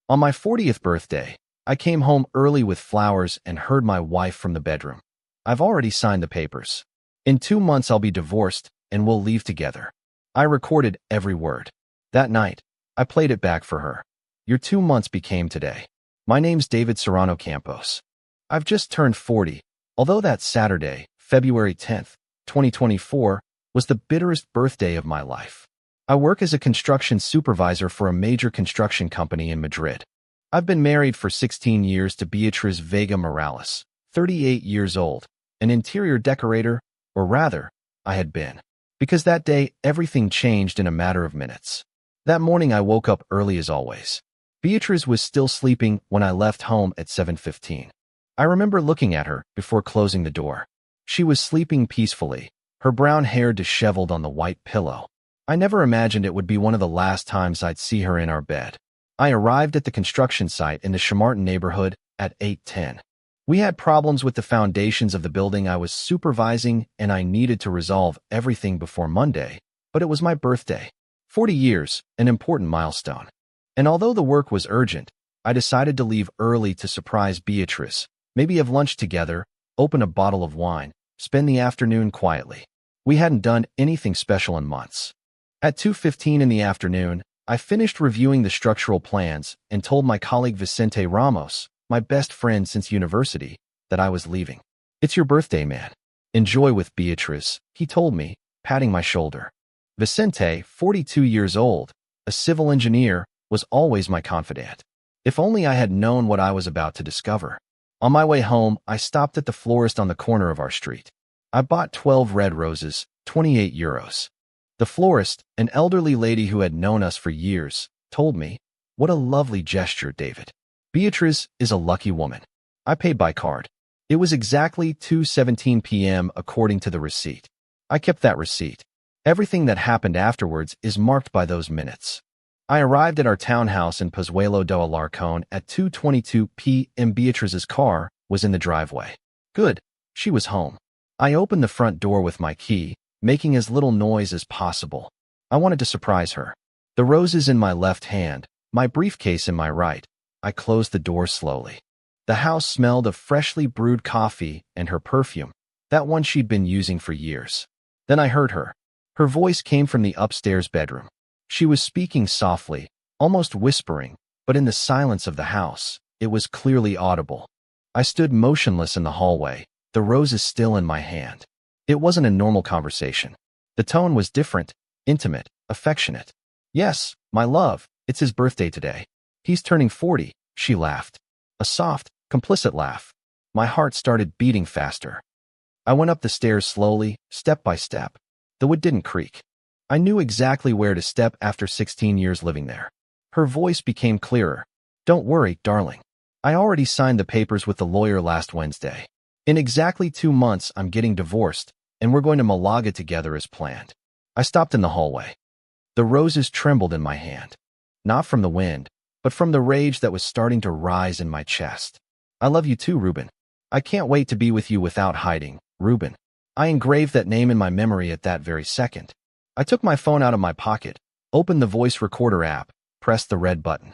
On my 40th birthday, I came home early with flowers and heard my wife from the bedroom. I've already signed the papers. In 2 months I'll be divorced and we'll leave together. I recorded every word. That night, I played it back for her. Your 2 months became today. My name's David Serrano Campos. I've just turned 40, although that Saturday, February 10th, 2024, was the bitterest birthday of my life. I work as a construction supervisor for a major construction company in Madrid. I've been married for 16 years to Beatriz Vega Morales, 38 years old, an interior decorator, or rather, I had been. Because that day, everything changed in a matter of minutes. That morning I woke up early as always. Beatriz was still sleeping when I left home at 7:15. I remember looking at her before closing the door. She was sleeping peacefully, her brown hair disheveled on the white pillow. I never imagined it would be one of the last times I'd see her in our bed. I arrived at the construction site in the Chamartin neighborhood at 8:10. We had problems with the foundations of the building I was supervising, and I needed to resolve everything before Monday, but it was my birthday. 40 years, an important milestone. And although the work was urgent, I decided to leave early to surprise Beatriz, maybe have lunch together, open a bottle of wine, spend the afternoon quietly. We hadn't done anything special in months. At 2:15 in the afternoon, I finished reviewing the structural plans and told my colleague Vicente Ramos, my best friend since university, that I was leaving. It's your birthday, man. Enjoy with Beatriz, he told me, patting my shoulder. Vicente, 42 years old, a civil engineer, was always my confidant. If only I had known what I was about to discover. On my way home, I stopped at the florist on the corner of our street. I bought 12 red roses, 28 euros. The florist, an elderly lady who had known us for years, told me, "What a lovely gesture, David. Beatriz is a lucky woman." I paid by card. It was exactly 2:17 p.m. according to the receipt. I kept that receipt. Everything that happened afterwards is marked by those minutes. I arrived at our townhouse in Pozuelo do Alarcón at 2:22 p.m. Beatriz's car was in the driveway. Good, she was home. I opened the front door with my key, making as little noise as possible. I wanted to surprise her. The roses in my left hand, my briefcase in my right. I closed the door slowly. The house smelled of freshly brewed coffee and her perfume, that one she'd been using for years. Then I heard her. Her voice came from the upstairs bedroom. She was speaking softly, almost whispering, but in the silence of the house, it was clearly audible. I stood motionless in the hallway, the roses still in my hand. It wasn't a normal conversation. The tone was different, intimate, affectionate. "Yes, my love, it's his birthday today. He's turning 40, she laughed. A soft, complicit laugh. My heart started beating faster. I went up the stairs slowly, step by step. The wood didn't creak. I knew exactly where to step after 16 years living there. Her voice became clearer. "Don't worry, darling. I already signed the papers with the lawyer last Wednesday. In exactly 2 months, I'm getting divorced, and we're going to Malaga together as planned." I stopped in the hallway. The roses trembled in my hand. Not from the wind, but from the rage that was starting to rise in my chest. "I love you too, Ruben. I can't wait to be with you without hiding, Ruben." I engraved that name in my memory at that very second. I took my phone out of my pocket, opened the voice recorder app, pressed the red button.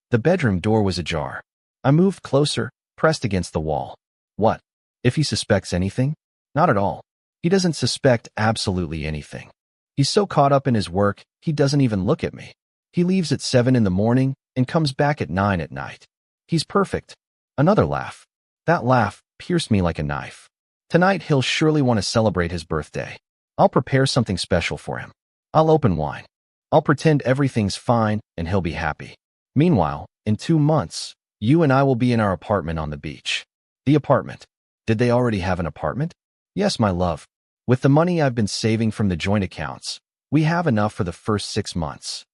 The bedroom door was ajar. I moved closer, pressed against the wall. What? If he suspects anything? Not at all. He doesn't suspect absolutely anything. He's so caught up in his work, he doesn't even look at me. He leaves at 7 in the morning and comes back at 9 at night. He's perfect. Another laugh. That laugh pierced me like a knife. Tonight he'll surely want to celebrate his birthday. I'll prepare something special for him. I'll open wine. I'll pretend everything's fine and he'll be happy. Meanwhile, in 2 months, you and I will be in our apartment on the beach. The apartment. Did they already have an apartment? Yes, my love. With the money I've been saving from the joint accounts, we have enough for the first 6 months.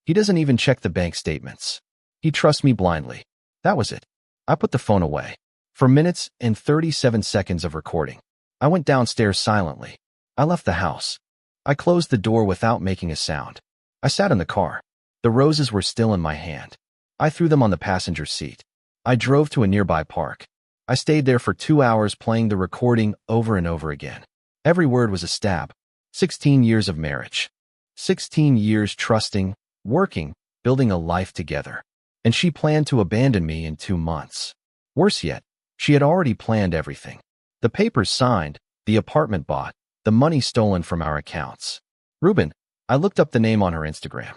He doesn't even check the bank statements. He trusts me blindly. That was it. I put the phone away. For minutes and 37 seconds of recording, I went downstairs silently. I left the house. I closed the door without making a sound. I sat in the car. The roses were still in my hand. I threw them on the passenger seat. I drove to a nearby park. I stayed there for 2 hours playing the recording over and over again. Every word was a stab. 16 years of marriage. 16 years trusting, working, building a life together. And she planned to abandon me in 2 months. Worse yet, she had already planned everything. The papers signed, the apartment bought, the money stolen from our accounts. Ruben, I looked up the name on her Instagram.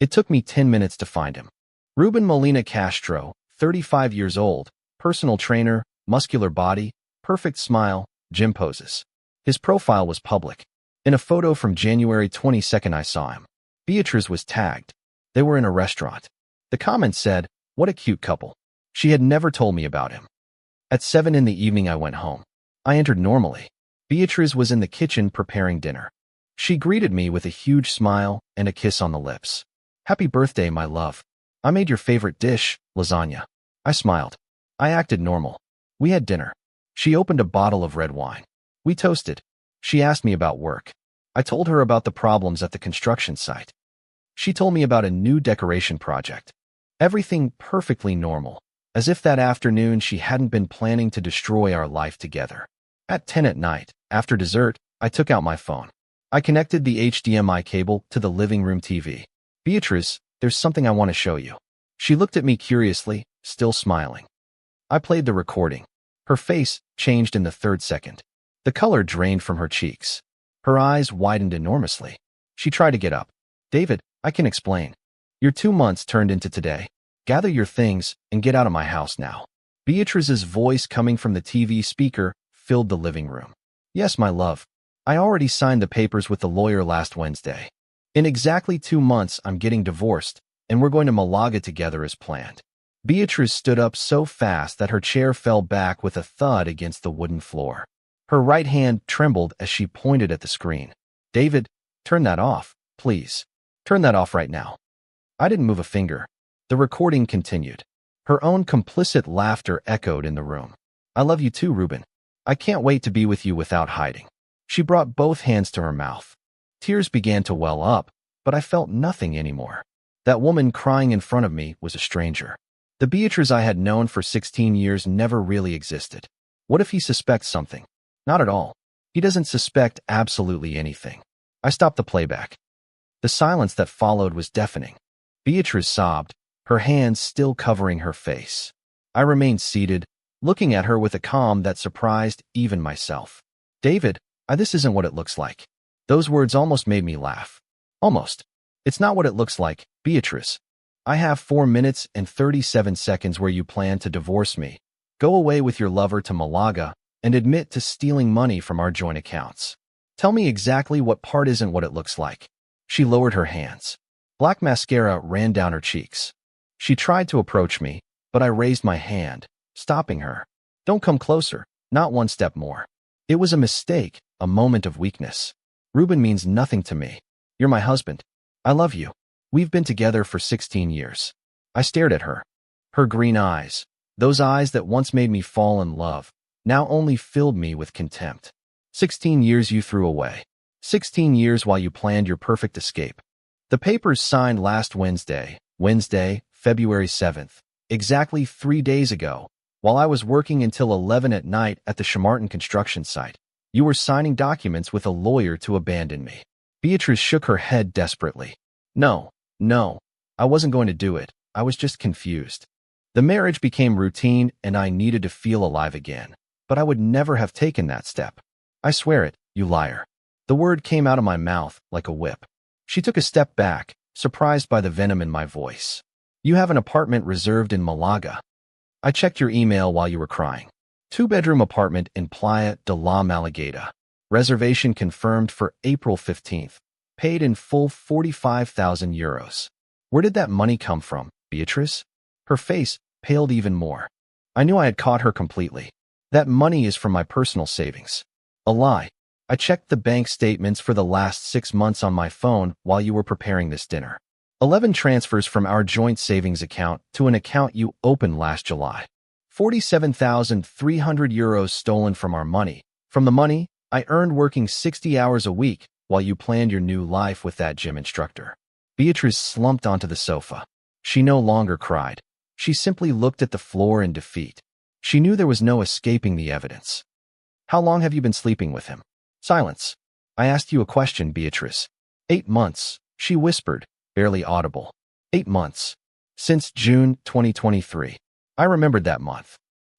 It took me 10 minutes to find him. Ruben Molina Castro, 35 years old, personal trainer, muscular body, perfect smile, gym poses. His profile was public. In a photo from January 22nd, I saw him. Beatrice was tagged. They were in a restaurant. The comment said, "What a cute couple." She had never told me about him. At 7 in the evening, I went home. I entered normally. Beatrice was in the kitchen preparing dinner. She greeted me with a huge smile and a kiss on the lips. "Happy birthday, my love. I made your favorite dish, lasagna." I smiled. I acted normal. We had dinner. She opened a bottle of red wine. We toasted. She asked me about work. I told her about the problems at the construction site. She told me about a new decoration project. Everything perfectly normal, as if that afternoon she hadn't been planning to destroy our life together. At 10 at night, after dessert, I took out my phone. I connected the HDMI cable to the living room TV. "Beatrice, there's something I want to show you." She looked at me curiously, still smiling. I played the recording. Her face changed in the 3rd second. The color drained from her cheeks. Her eyes widened enormously. She tried to get up. "David, I can explain. Your 2 months turned into today. Gather your things and get out of my house now." Beatrice's voice coming from the TV speaker filled the living room. "Yes, my love. I already signed the papers with the lawyer last Wednesday. In exactly 2 months, I'm getting divorced, and we're going to Malaga together as planned." Beatrice stood up so fast that her chair fell back with a thud against the wooden floor. Her right hand trembled as she pointed at the screen. "David, turn that off, please. Turn that off right now." I didn't move a finger. The recording continued. Her own complicit laughter echoed in the room. "I love you too, Ruben. I can't wait to be with you without hiding." She brought both hands to her mouth. Tears began to well up, but I felt nothing anymore. That woman crying in front of me was a stranger. The Beatrice I had known for 16 years never really existed. What if he suspects something? Not at all. He doesn't suspect absolutely anything. I stopped the playback. The silence that followed was deafening. Beatrice sobbed, her hands still covering her face. I remained seated, looking at her with a calm that surprised even myself. "David, this isn't what it looks like." Those words almost made me laugh. Almost. "It's not what it looks like, Beatrice. I have 4 minutes and 37 seconds where you plan to divorce me, go away with your lover to Malaga, and admit to stealing money from our joint accounts. Tell me exactly what part isn't what it looks like." She lowered her hands. Black mascara ran down her cheeks. She tried to approach me, but I raised my hand, stopping her. "Don't come closer, not one step more." It was a mistake, a moment of weakness. "Ruben means nothing to me. You're my husband. I love you. We've been together for 16 years. I stared at her. Her green eyes, those eyes that once made me fall in love, now only filled me with contempt. 16 years you threw away. 16 years while you planned your perfect escape. The papers signed last Wednesday, February 7th, exactly 3 days ago, while I was working until 11 at night at the Chamartin construction site. You were signing documents with a lawyer to abandon me." Beatrice shook her head desperately. No, I wasn't going to do it. I was just confused. The marriage became routine and I needed to feel alive again, but I would never have taken that step. "I swear it, you liar." The word came out of my mouth like a whip. She took a step back, surprised by the venom in my voice. "You have an apartment reserved in Malaga. I checked your email while you were crying. 2-bedroom apartment in Playa de la Malagueta. Reservation confirmed for April 15th. Paid in full 45,000 euros. Where did that money come from, Beatrice?" Her face paled even more. I knew I had caught her completely. "That money is from my personal savings." A lie. I checked the bank statements for the last 6 months on my phone while you were preparing this dinner. 11 transfers from our joint savings account to an account you opened last July. 47,300 euros stolen from our money. From the money I earned working 60 hours a week while you planned your new life with that gym instructor. Beatrice slumped onto the sofa. She no longer cried. She simply looked at the floor in defeat. She knew there was no escaping the evidence. "How long have you been sleeping with him?" Silence. "I asked you a question, Beatrice." 8 months, she whispered, barely audible. 8 months. since June 2023. I remembered that month.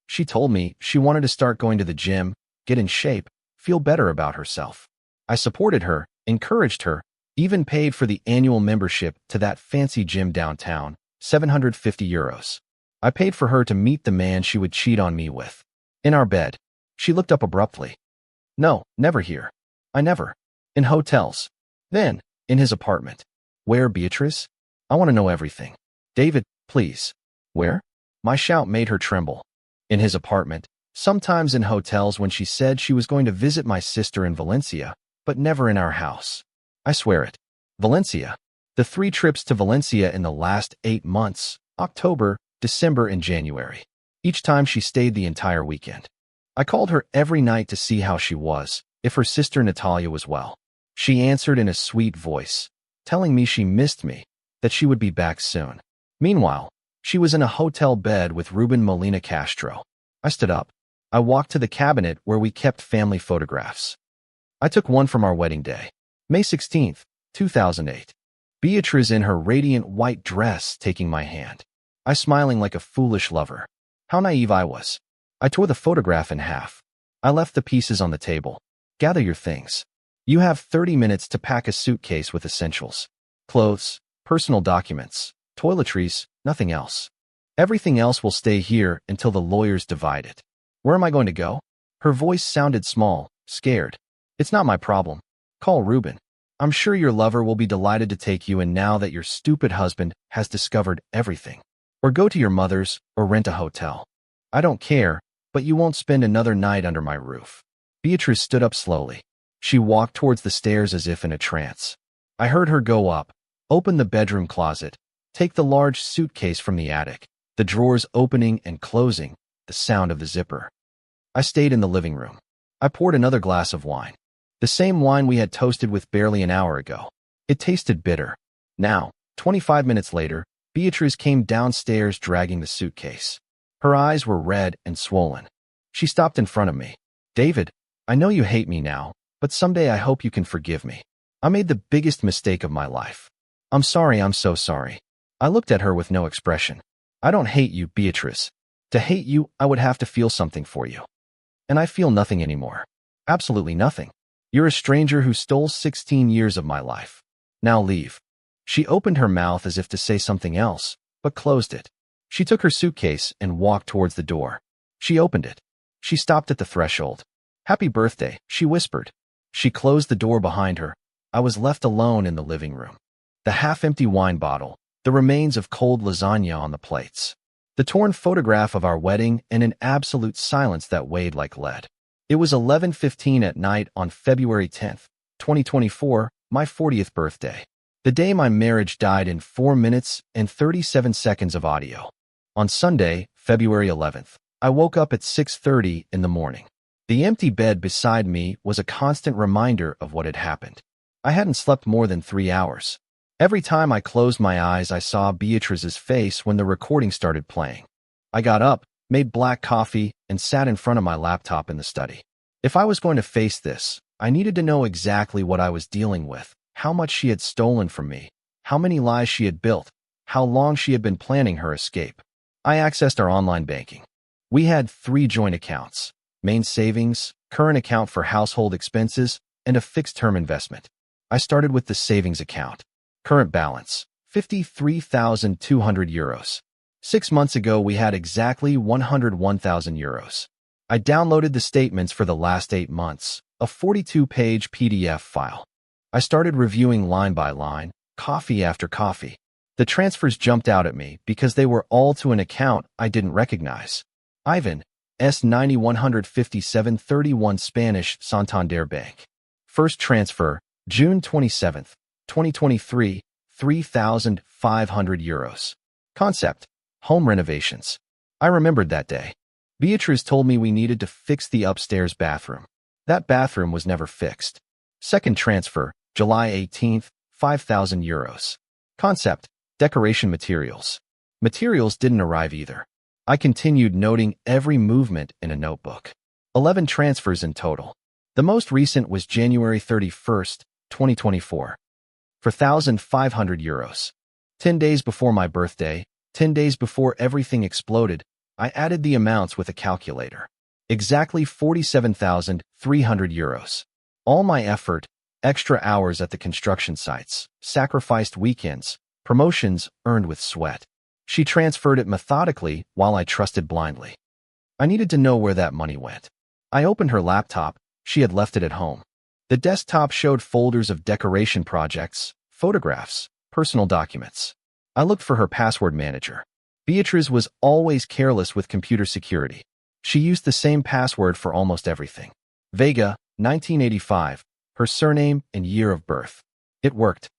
She told me she wanted to start going to the gym, get in shape, feel better about herself. I supported her, encouraged her, even paid for the annual membership to that fancy gym downtown, €750. I paid for her to meet the man she would cheat on me with. In our bed, she looked up abruptly. No, never here. I never. In hotels. Then, in his apartment. Where, Beatrice? I want to know everything. David, please. Where? My shout made her tremble. In his apartment, sometimes in hotels when she said she was going to visit my sister in Valencia, but never in our house. I swear it. Valencia. The 3 trips to Valencia in the last 8 months, October, December, and January. Each time she stayed the entire weekend. I called her every night to see how she was, if her sister Natalia was well. She answered in a sweet voice, telling me she missed me, that she would be back soon. Meanwhile, she was in a hotel bed with Ruben Molina Castro. I stood up. I walked to the cabinet where we kept family photographs. I took one from our wedding day, May 16, 2008. Beatrice in her radiant white dress taking my hand. I smiling like a foolish lover. How naive I was. I tore the photograph in half. I left the pieces on the table. Gather your things. You have 30 minutes to pack a suitcase with essentials. Clothes, personal documents, toiletries, nothing else. Everything else will stay here until the lawyers divide it. Where am I going to go? Her voice sounded small, scared. It's not my problem. Call Ruben. I'm sure your lover will be delighted to take you in now that your stupid husband has discovered everything. Or go to your mother's, or rent a hotel. I don't care, but you won't spend another night under my roof. Beatrice stood up slowly. She walked towards the stairs as if in a trance. I heard her go up, open the bedroom closet, take the large suitcase from the attic, the drawers opening and closing, the sound of the zipper. I stayed in the living room. I poured another glass of wine. The same wine we had toasted with barely an hour ago. It tasted bitter. Now, 25 minutes later, Beatrice came downstairs dragging the suitcase. Her eyes were red and swollen. She stopped in front of me. David, I know you hate me now, but someday I hope you can forgive me. I made the biggest mistake of my life. I'm sorry, I'm so sorry. I looked at her with no expression. I don't hate you, Beatrice. To hate you, I would have to feel something for you. And I feel nothing anymore. Absolutely nothing. You're a stranger who stole 16 years of my life. Now leave. She opened her mouth as if to say something else, but closed it. She took her suitcase and walked towards the door. She opened it. She stopped at the threshold. Happy birthday, she whispered. She closed the door behind her. I was left alone in the living room. The half-empty wine bottle, the remains of cold lasagna on the plates, the torn photograph of our wedding, and an absolute silence that weighed like lead. It was 11:15 at night on February 10, 2024, my 40th birthday. The day my marriage died in 4 minutes and 37 seconds of audio. On Sunday, February 11th, I woke up at 6:30 in the morning. The empty bed beside me was a constant reminder of what had happened. I hadn't slept more than 3 hours. Every time I closed my eyes, I saw Beatrice's face when the recording started playing. I got up, made black coffee, and sat in front of my laptop in the study. If I was going to face this, I needed to know exactly what I was dealing with, how much she had stolen from me, how many lies she had built, how long she had been planning her escape. I accessed our online banking. We had 3 joint accounts: main savings, current account for household expenses, and a fixed-term investment. I started with the savings account. Current balance, €53,200. 6 months ago, we had exactly €101,000. I downloaded the statements for the last 8 months, a 42-page PDF file. I started reviewing line by line, coffee after coffee. The transfers jumped out at me because they were all to an account I didn't recognize. Ivan, S915731 Spanish Santander Bank. First transfer, June 27, 2023, €3,500. Concept, home renovations. I remembered that day. Beatrice told me we needed to fix the upstairs bathroom. That bathroom was never fixed. Second transfer, July 18th, €5,000. Concept, decoration materials. Materials didn't arrive either. I continued noting every movement in a notebook. 11 transfers in total. The most recent was January 31st, 2024. For €1,500. 10 days before my birthday, 10 days before everything exploded, I added the amounts with a calculator. Exactly 47,300 euros. All my effort, extra hours at the construction sites, sacrificed weekends, promotions earned with sweat. She transferred it methodically while I trusted blindly. I needed to know where that money went. I opened her laptop. She had left it at home. The desktop showed folders of decoration projects, photographs, personal documents. I looked for her password manager. Beatriz was always careless with computer security. She used the same password for almost everything. Vega, 1985, her surname and year of birth. It worked.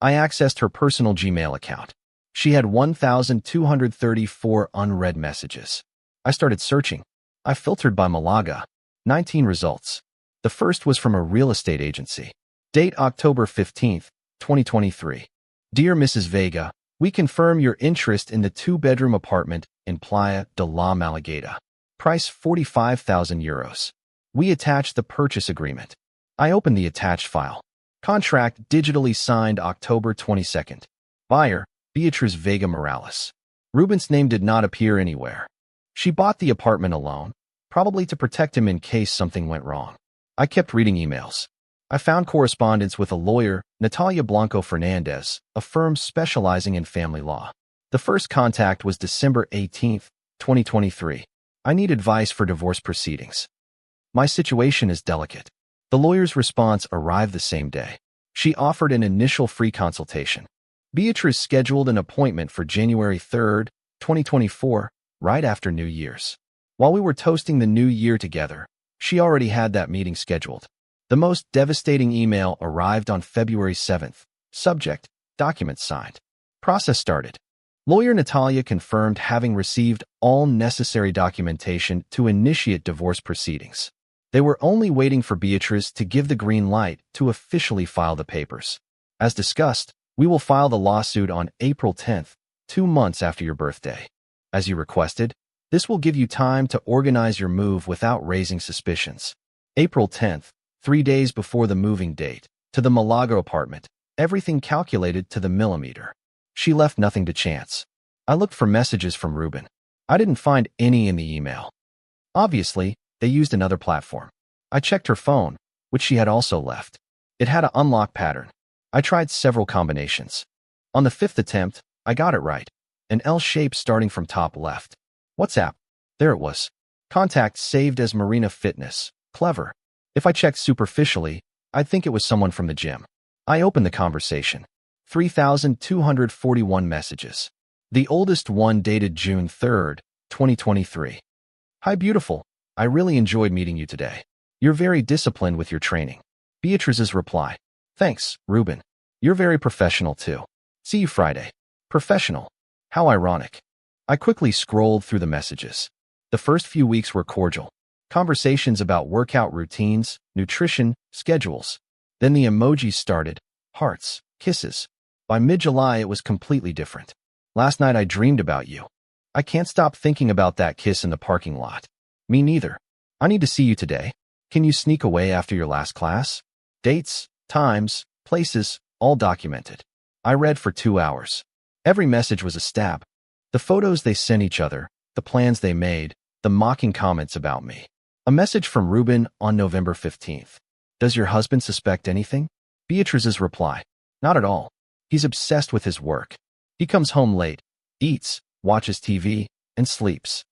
I accessed her personal Gmail account. She had 1,234 unread messages. I started searching. I filtered by Malaga. 19 results. The first was from a real estate agency. Date October 15th, 2023. Dear Mrs. Vega, we confirm your interest in the 2-bedroom apartment in Playa de la Malagueta. Price 45,000 euros. We attach the purchase agreement. I opened the attached file. Contract digitally signed October 22nd. Buyer, Beatriz Vega Morales. Ruben's name did not appear anywhere. She bought the apartment alone, probably to protect him in case something went wrong. I kept reading emails. I found correspondence with a lawyer, Natalia Blanco Fernandez, a firm specializing in family law. The first contact was December 18th, 2023. I need advice for divorce proceedings. My situation is delicate. The lawyer's response arrived the same day. She offered an initial free consultation. Beatriz scheduled an appointment for January 3rd, 2024, right after New Year's. While we were toasting the new year together, she already had that meeting scheduled. The most devastating email arrived on February 7th. Subject, documents signed. Process started. Lawyer Natalia confirmed having received all necessary documentation to initiate divorce proceedings. They were only waiting for Beatriz to give the green light to officially file the papers. As discussed, we will file the lawsuit on April 10th, 2 months after your birthday. As you requested, this will give you time to organize your move without raising suspicions. April 10th, 3 days before the moving date, to the Malaga apartment, everything calculated to the millimeter. She left nothing to chance. I looked for messages from Ruben. I didn't find any in the email. Obviously, they used another platform. I checked her phone, which she had also left. It had an unlock pattern. I tried several combinations. On the 5th attempt, I got it right. An L shape starting from top left. WhatsApp. There it was. Contact saved as Marina Fitness. Clever. If I checked superficially, I'd think it was someone from the gym. I opened the conversation. 3,241 messages. The oldest one dated June 3rd, 2023. Hi beautiful. I really enjoyed meeting you today. You're very disciplined with your training. Beatriz's reply. Thanks, Ruben. You're very professional too. See you Friday. Professional. How ironic. I quickly scrolled through the messages. The first few weeks were cordial. Conversations about workout routines, nutrition, schedules. Then the emojis started. Hearts, kisses. By mid-July, it was completely different. Last night I dreamed about you. I can't stop thinking about that kiss in the parking lot. Me neither. I need to see you today. Can you sneak away after your last class? Dates, times, places, all documented. I read for 2 hours. Every message was a stab. The photos they sent each other, the plans they made, the mocking comments about me. A message from Ruben on November 15th. Does your husband suspect anything? Beatriz's reply. Not at all. He's obsessed with his work. He comes home late, eats, watches TV, and sleeps.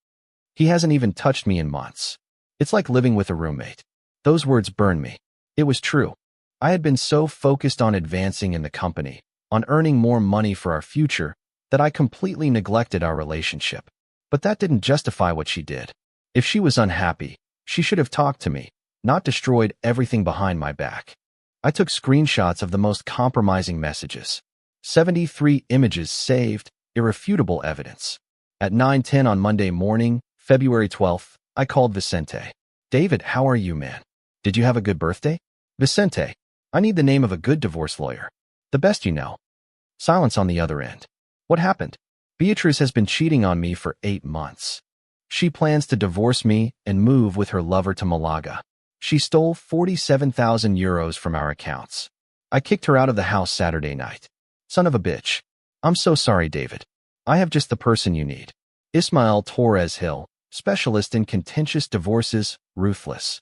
He hasn't even touched me in months. It's like living with a roommate. Those words burned me. It was true. I had been so focused on advancing in the company, on earning more money for our future, that I completely neglected our relationship. But that didn't justify what she did. If she was unhappy, she should have talked to me, not destroyed everything behind my back. I took screenshots of the most compromising messages. 73 images saved, irrefutable evidence. At 9:10 on Monday morning, February 12th, I called Vicente. David, how are you, man? Did you have a good birthday? Vicente, I need the name of a good divorce lawyer. The best you know. Silence on the other end. What happened? Beatriz has been cheating on me for 8 months. She plans to divorce me and move with her lover to Malaga. She stole 47,000 euros from our accounts. I kicked her out of the house Saturday night. Son of a bitch. I'm so sorry, David. I have just the person you need. Ismael Torres Hill, specialist in contentious divorces, ruthless.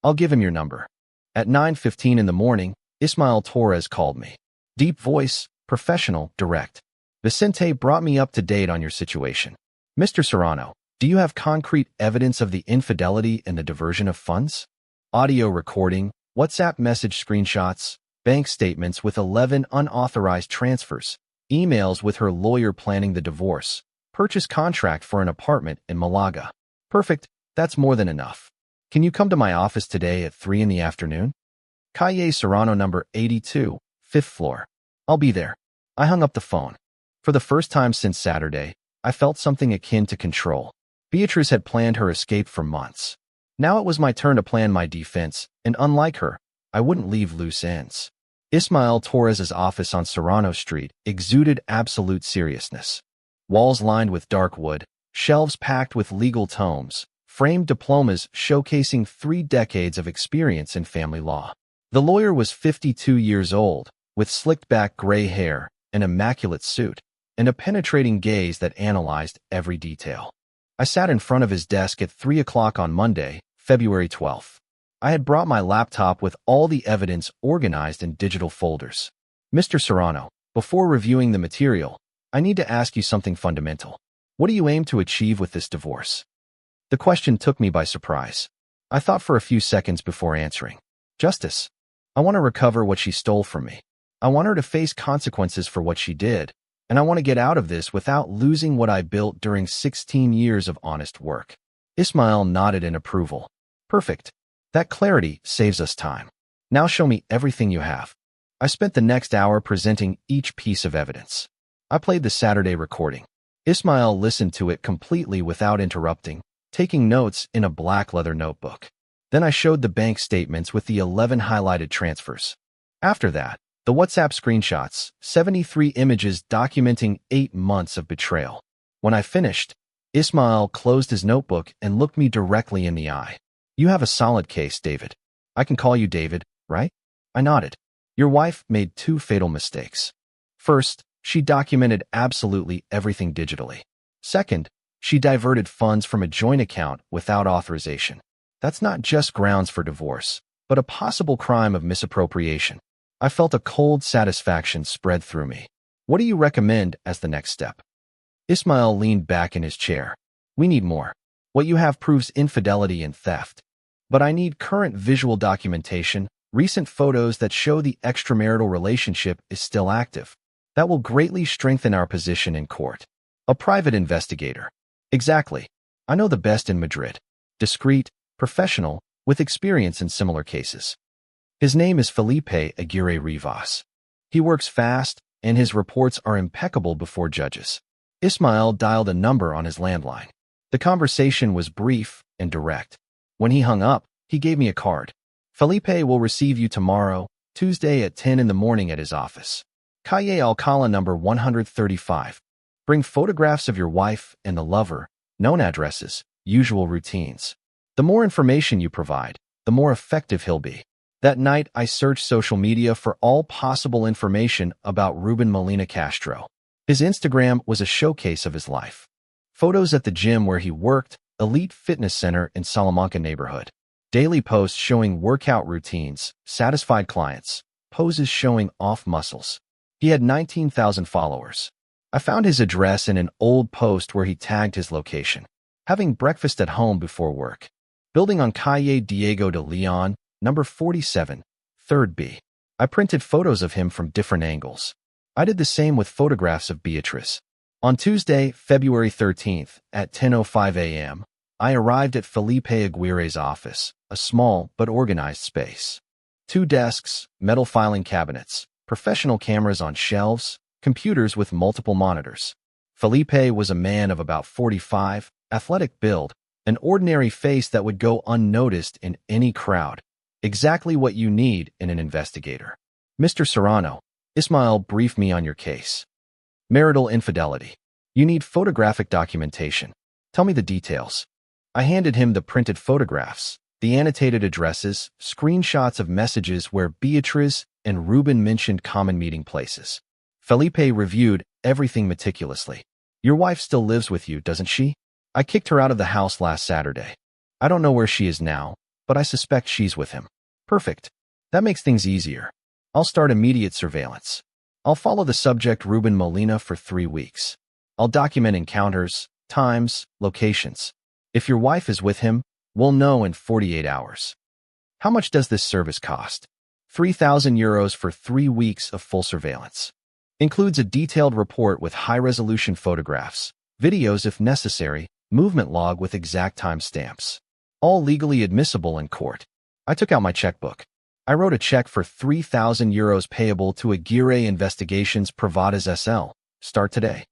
I'll give him your number. At 9:15 in the morning, Ismael Torres called me. Deep voice, professional, direct. Vicente brought me up to date on your situation. Mr. Serrano, do you have concrete evidence of the infidelity and the diversion of funds? Audio recording, WhatsApp message screenshots, bank statements with 11 unauthorized transfers, emails with her lawyer planning the divorce, purchase contract for an apartment in Malaga. Perfect, that's more than enough. Can you come to my office today at 3 in the afternoon? Calle Serrano number 82, 5th floor. I'll be there. I hung up the phone. For the first time since Saturday, I felt something akin to control. Beatrice had planned her escape for months. Now it was my turn to plan my defense, and unlike her, I wouldn't leave loose ends. Ismael Torres's office on Serrano Street exuded absolute seriousness. Walls lined with dark wood, shelves packed with legal tomes, framed diplomas showcasing 3 decades of experience in family law. The lawyer was 52 years old, with slicked-back gray hair, an immaculate suit, and a penetrating gaze that analyzed every detail. I sat in front of his desk at 3 o'clock on Monday, February 12th. I had brought my laptop with all the evidence organized in digital folders. Mr. Serrano, before reviewing the material, I need to ask you something fundamental. What do you aim to achieve with this divorce? The question took me by surprise. I thought for a few seconds before answering. Justice. I want to recover what she stole from me. I want her to face consequences for what she did, and I want to get out of this without losing what I built during 16 years of honest work. Ismael nodded in approval. Perfect. That clarity saves us time. Now show me everything you have. I spent the next hour presenting each piece of evidence. I played the Saturday recording. Ismael listened to it completely without interrupting, taking notes in a black leather notebook. Then I showed the bank statements with the 11 highlighted transfers. After that, the WhatsApp screenshots, 73 images documenting 8 months of betrayal. When I finished, Ismael closed his notebook and looked me directly in the eye. You have a solid case, David. I can call you David, right? I nodded. Your wife made 2 fatal mistakes. First, she documented absolutely everything digitally. Second, she diverted funds from a joint account without authorization. That's not just grounds for divorce, but a possible crime of misappropriation. I felt a cold satisfaction spread through me. What do you recommend as the next step? Ismael leaned back in his chair. We need more. What you have proves infidelity and theft. But I need current visual documentation, recent photos that show the extramarital relationship is still active. That will greatly strengthen our position in court. A private investigator. Exactly. I know the best in Madrid. Discreet, professional, with experience in similar cases. His name is Felipe Aguirre Rivas. He works fast, and his reports are impeccable before judges. Ismael dialed a number on his landline. The conversation was brief and direct. When he hung up, he gave me a card. Felipe will receive you tomorrow, Tuesday at 10 in the morning at his office. Calle Alcala number 135. Bring photographs of your wife and the lover, known addresses, usual routines. The more information you provide, the more effective he'll be. That night, I searched social media for all possible information about Ruben Molina Castro. His Instagram was a showcase of his life. Photos at the gym where he worked, elite fitness center in Salamanca neighborhood. Daily posts showing workout routines, satisfied clients, poses showing off muscles. He had 19,000 followers. I found his address in an old post where he tagged his location. Having breakfast at home before work. Building on Calle Diego de Leon, number 47, 3rd B. I printed photos of him from different angles. I did the same with photographs of Beatrice. On Tuesday, February 13th, at 10:05 a.m., I arrived at Felipe Aguirre's office, a small but organized space. 2 desks, metal filing cabinets, professional cameras on shelves, computers with multiple monitors. Felipe was a man of about 45, athletic build, an ordinary face that would go unnoticed in any crowd. Exactly what you need in an investigator. Mr. Serrano, Ismael briefed me on your case. Marital infidelity. You need photographic documentation. Tell me the details. I handed him the printed photographs, the annotated addresses, screenshots of messages where Beatrice and Ruben mentioned common meeting places. Felipe reviewed everything meticulously. Your wife still lives with you, doesn't she? I kicked her out of the house last Saturday. I don't know where she is now, but I suspect she's with him. Perfect. That makes things easier. I'll start immediate surveillance. I'll follow the subject Ruben Molina for 3 weeks. I'll document encounters, times, locations. If your wife is with him, we'll know in 48 hours. How much does this service cost? €3,000 for 3 weeks of full surveillance. Includes a detailed report with high-resolution photographs, videos if necessary, movement log with exact timestamps. All legally admissible in court. I took out my checkbook. I wrote a check for €3,000 payable to Aguirre Investigations Privadas SL. Start today.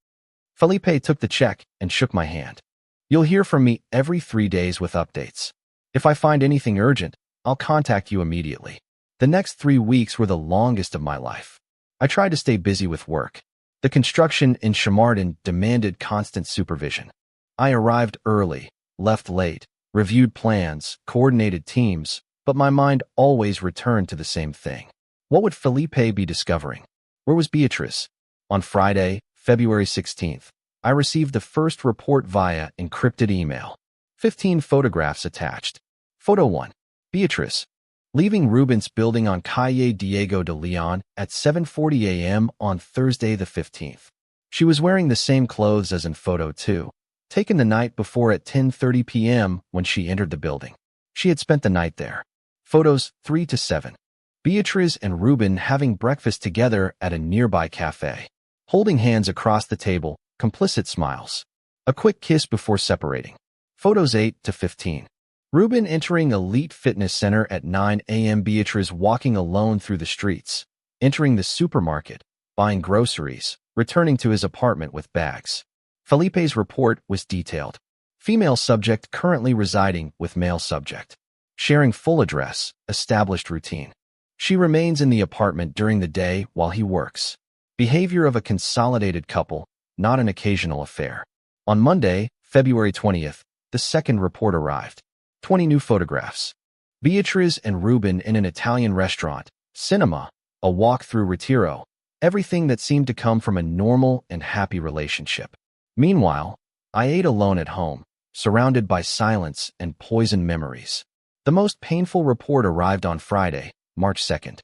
Felipe took the check and shook my hand. You'll hear from me every 3 days with updates. If I find anything urgent, I'll contact you immediately. The next 3 weeks were the longest of my life. I tried to stay busy with work. The construction in Chamartin demanded constant supervision. I arrived early, left late, reviewed plans, coordinated teams, but my mind always returned to the same thing. What would Felipe be discovering? Where was Beatriz? On Friday, February 16th, I received the first report via encrypted email. 15 photographs attached. Photo 1. Beatriz. Leaving Ruben's building on Calle Diego de Leon at 7:40 a.m. on Thursday the 15th. She was wearing the same clothes as in Photo 2, taken the night before at 10:30 p.m. when she entered the building. She had spent the night there. Photos 3 to 7. Beatriz and Ruben having breakfast together at a nearby cafe. Holding hands across the table, complicit smiles. A quick kiss before separating. Photos 8 to 15. Ruben entering Elite Fitness Center at 9 a.m. Beatriz walking alone through the streets. Entering the supermarket, buying groceries, returning to his apartment with bags. Felipe's report was detailed. Female subject currently residing with male subject. Sharing full address, established routine. She remains in the apartment during the day while he works. Behavior of a consolidated couple, not an occasional affair. On Monday, February 20th, the second report arrived. 20 new photographs. Beatriz and Ruben in an Italian restaurant, cinema, a walk through Retiro, everything that seemed to come from a normal and happy relationship. Meanwhile, I ate alone at home, surrounded by silence and poisoned memories. The most painful report arrived on Friday, March 2nd.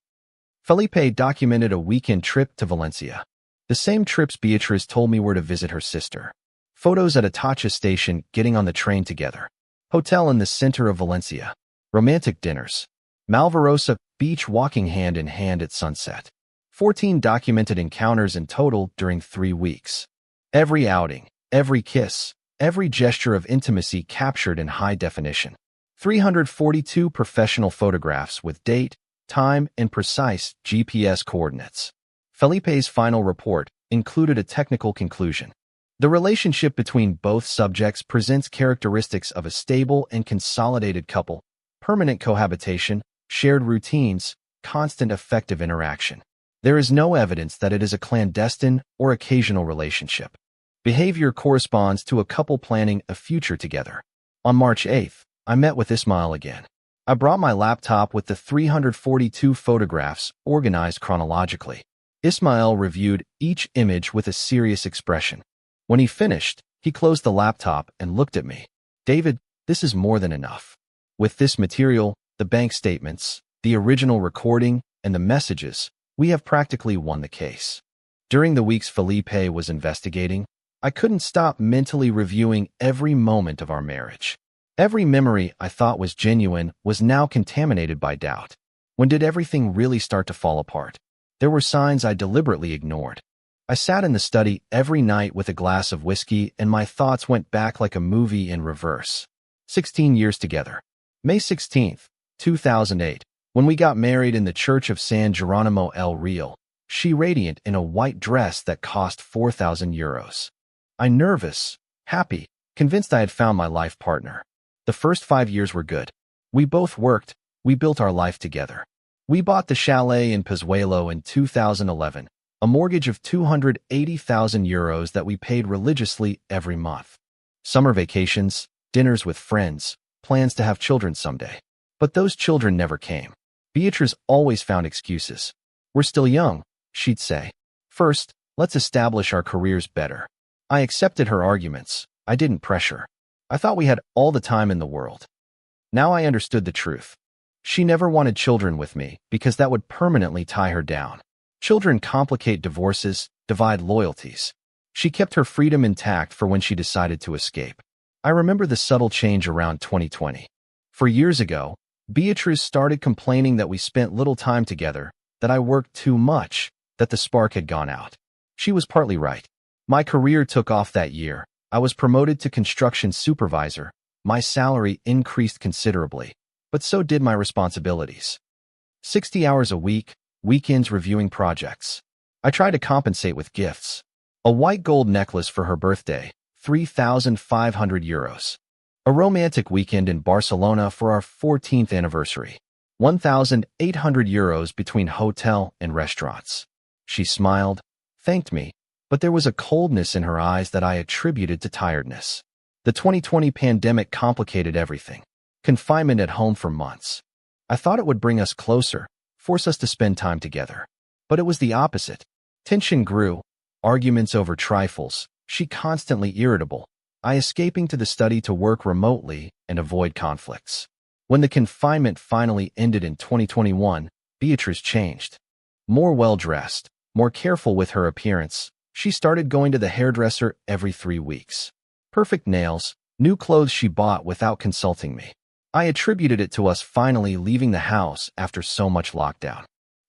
Felipe documented a weekend trip to Valencia. The same trips Beatriz told me were to visit her sister. Photos at Atocha station getting on the train together. Hotel in the center of Valencia. Romantic dinners. Malvarosa beach walking hand in hand at sunset. 14 documented encounters in total during 3 weeks. Every outing, every kiss, every gesture of intimacy captured in high definition. 342 professional photographs with date, time, and precise GPS coordinates. Felipe's final report included a technical conclusion. The relationship between both subjects presents characteristics of a stable and consolidated couple, permanent cohabitation, shared routines, constant affective interaction. There is no evidence that it is a clandestine or occasional relationship. Behavior corresponds to a couple planning a future together. On March 8th, I met with Ismail again. I brought my laptop with the 342 photographs organized chronologically. Ismail reviewed each image with a serious expression. When he finished, he closed the laptop and looked at me. David, this is more than enough. With this material, the bank statements, the original recording, and the messages, we have practically won the case. During the weeks Felipe was investigating, I couldn't stop mentally reviewing every moment of our marriage. Every memory I thought was genuine was now contaminated by doubt. When did everything really start to fall apart? There were signs I deliberately ignored. I sat in the study every night with a glass of whiskey and my thoughts went back like a movie in reverse. 16 years together. May 16th, 2008, when we got married in the Church of San Geronimo el Real, she radiant in a white dress that cost €4,000. I nervous, happy, convinced I had found my life partner. The first 5 years were good. We both worked, we built our life together. We bought the chalet in Pozuelo in 2011. A mortgage of €280,000 that we paid religiously every month. Summer vacations, dinners with friends, plans to have children someday. But those children never came. Beatriz always found excuses. We're still young, she'd say. First, let's establish our careers better. I accepted her arguments. I didn't pressure. I thought we had all the time in the world. Now I understood the truth. She never wanted children with me because that would permanently tie her down. Children complicate divorces, divide loyalties. She kept her freedom intact for when she decided to escape. I remember the subtle change around 2020. For years ago, Beatrice started complaining that we spent little time together, that I worked too much, that the spark had gone out. She was partly right. My career took off that year. I was promoted to construction supervisor. My salary increased considerably, but so did my responsibilities. 60 hours a week, weekends reviewing projects. I tried to compensate with gifts. A white gold necklace for her birthday, 3,500 euros. A romantic weekend in Barcelona for our 14th anniversary, 1,800 euros between hotel and restaurants. She smiled, thanked me, but there was a coldness in her eyes that I attributed to tiredness. The 2020 pandemic complicated everything. Confinement at home for months. I thought it would bring us closer, force us to spend time together. But it was the opposite. Tension grew, arguments over trifles, she constantly irritable, I escaping to the study to work remotely and avoid conflicts. When the confinement finally ended in 2021, Beatrice changed. More well-dressed, more careful with her appearance, she started going to the hairdresser every 3 weeks. Perfect nails, new clothes she bought without consulting me. I attributed it to us finally leaving the house after so much lockdown.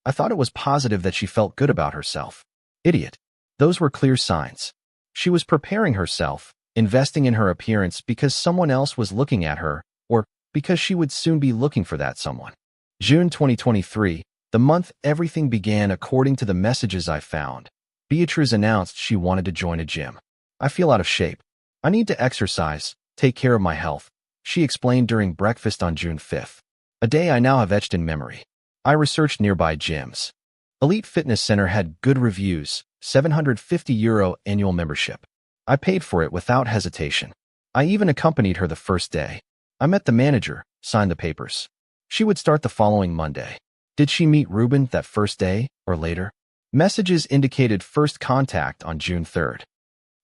I thought it was positive that she felt good about herself. Idiot. Those were clear signs. She was preparing herself, investing in her appearance because someone else was looking at her, or because she would soon be looking for that someone. June 2023, the month everything began according to the messages I found. Beatrice announced she wanted to join a gym. I feel out of shape. I need to exercise, take care of my health, she explained during breakfast on June 5th. A day I now have etched in memory. I researched nearby gyms. Elite Fitness Center had good reviews, €750 annual membership. I paid for it without hesitation. I even accompanied her the first day. I met the manager, signed the papers. She would start the following Monday. Did she meet Ruben that first day, or later? Messages indicated first contact on June 3rd.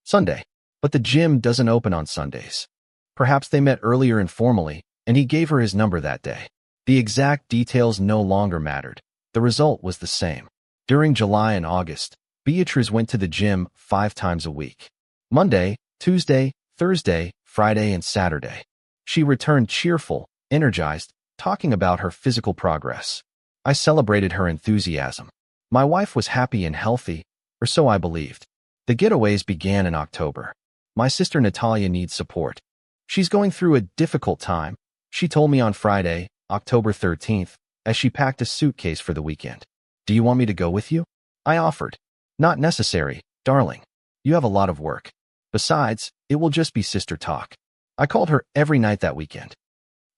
Sunday. But the gym doesn't open on Sundays. Perhaps they met earlier informally, and he gave her his number that day. The exact details no longer mattered. The result was the same. During July and August, Beatrice went to the gym 5 times a week. Monday, Tuesday, Thursday, Friday, and Saturday. She returned cheerful, energized, talking about her physical progress. I celebrated her enthusiasm. My wife was happy and healthy, or so I believed. The getaways began in October. My sister Natalia needs support. She's going through a difficult time, she told me on Friday, October 13th, as she packed a suitcase for the weekend. Do you want me to go with you? I offered. Not necessary, darling. You have a lot of work. Besides, it will just be sister talk. I called her every night that weekend.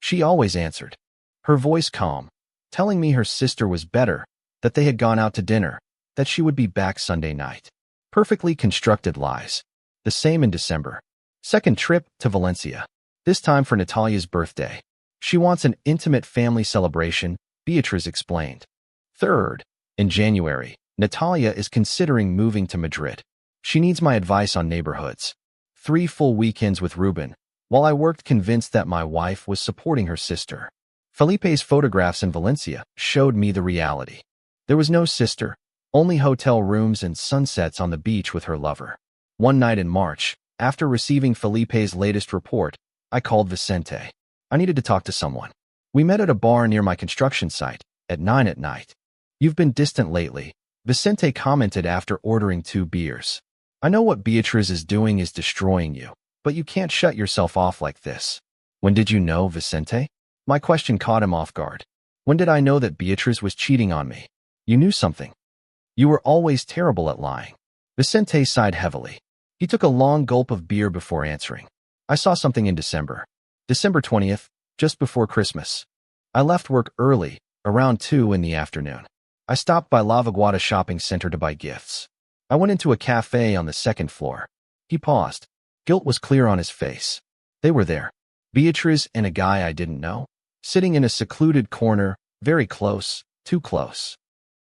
She always answered. Her voice calm, telling me her sister was better, that they had gone out to dinner, that she would be back Sunday night. Perfectly constructed lies. The same in December. Second trip to Valencia. This time for Natalia's birthday. She wants an intimate family celebration, Beatrice explained. Third, in January, Natalia is considering moving to Madrid. She needs my advice on neighborhoods. 3 full weekends with Ruben, while I worked convinced that my wife was supporting her sister. Felipe's photographs in Valencia showed me the reality. There was no sister, only hotel rooms and sunsets on the beach with her lover. One night in March, after receiving Felipe's latest report, I called Vicente. I needed to talk to someone. We met at a bar near my construction site, at 9 at night. You've been distant lately, Vicente commented after ordering 2 beers. I know what Beatrice is doing is destroying you, but you can't shut yourself off like this. When did you know, Vicente? My question caught him off guard. When did I know that Beatrice was cheating on me? You knew something. You were always terrible at lying. Vicente sighed heavily. He took a long gulp of beer before answering. I saw something in December. December 20th, just before Christmas. I left work early, around 2 in the afternoon. I stopped by La Vaguada shopping center to buy gifts. I went into a cafe on the 2nd floor. He paused. Guilt was clear on his face. They were there. Beatrice and a guy I didn't know, sitting in a secluded corner, very close, too close.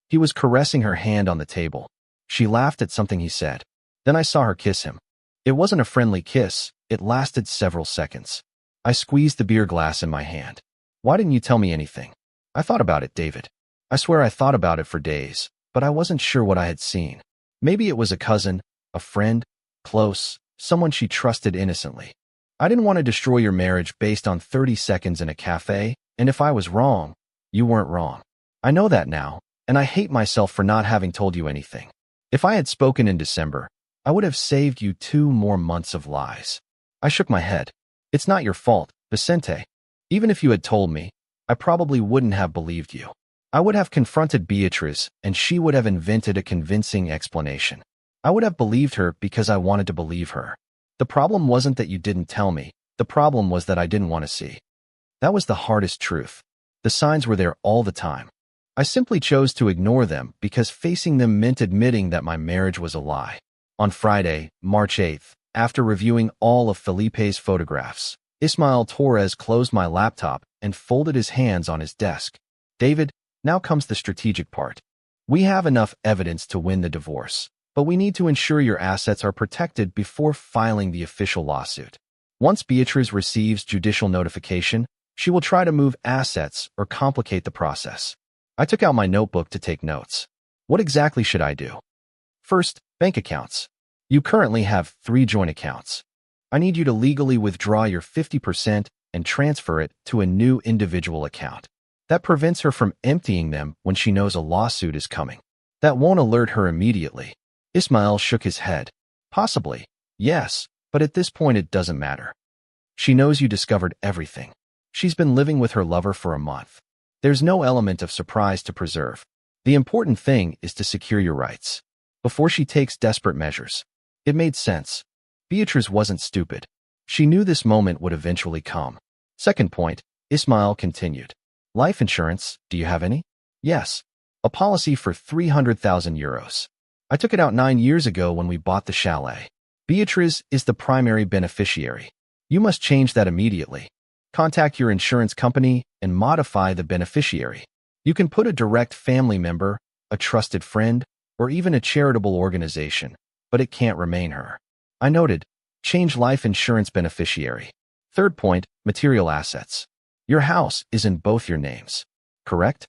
He was caressing her hand on the table. She laughed at something he said. Then I saw her kiss him. It wasn't a friendly kiss. It lasted several seconds. I squeezed the beer glass in my hand. Why didn't you tell me anything? I thought about it, David. I swear I thought about it for days, but I wasn't sure what I had seen. Maybe it was a cousin, a friend, close, someone she trusted innocently. I didn't want to destroy your marriage based on 30 seconds in a cafe, and if I was wrong, you weren't wrong. I know that now, and I hate myself for not having told you anything. If I had spoken in December, I would have saved you 2 more months of lies. I shook my head. It's not your fault, Vicente. Even if you had told me, I probably wouldn't have believed you. I would have confronted Beatriz, and she would have invented a convincing explanation. I would have believed her because I wanted to believe her. The problem wasn't that you didn't tell me. The problem was that I didn't want to see. That was the hardest truth. The signs were there all the time. I simply chose to ignore them because facing them meant admitting that my marriage was a lie. On Friday, March 8th, after reviewing all of Felipe's photographs, Ismael Torres closed my laptop and folded his hands on his desk. David, now comes the strategic part. We have enough evidence to win the divorce, but we need to ensure your assets are protected before filing the official lawsuit. Once Beatriz receives judicial notification, she will try to move assets or complicate the process. I took out my notebook to take notes. What exactly should I do? First, bank accounts. You currently have 3 joint accounts. I need you to legally withdraw your 50% and transfer it to a new individual account. That prevents her from emptying them when she knows a lawsuit is coming. That won't alert her immediately. Ismael shook his head. Possibly, yes, but at this point it doesn't matter. She knows you discovered everything. She's been living with her lover for a month. There's no element of surprise to preserve. The important thing is to secure your rights before she takes desperate measures. It made sense. Beatriz wasn't stupid. She knew this moment would eventually come. Second point, Ismael continued. Life insurance, do you have any? Yes. A policy for 300,000 euros. I took it out 9 years ago when we bought the chalet. Beatriz is the primary beneficiary. You must change that immediately. Contact your insurance company and modify the beneficiary. You can put a direct family member, a trusted friend, or even a charitable organization, but it can't remain her. I noted, change life insurance beneficiary. Third point, material assets. Your house is in both your names, correct?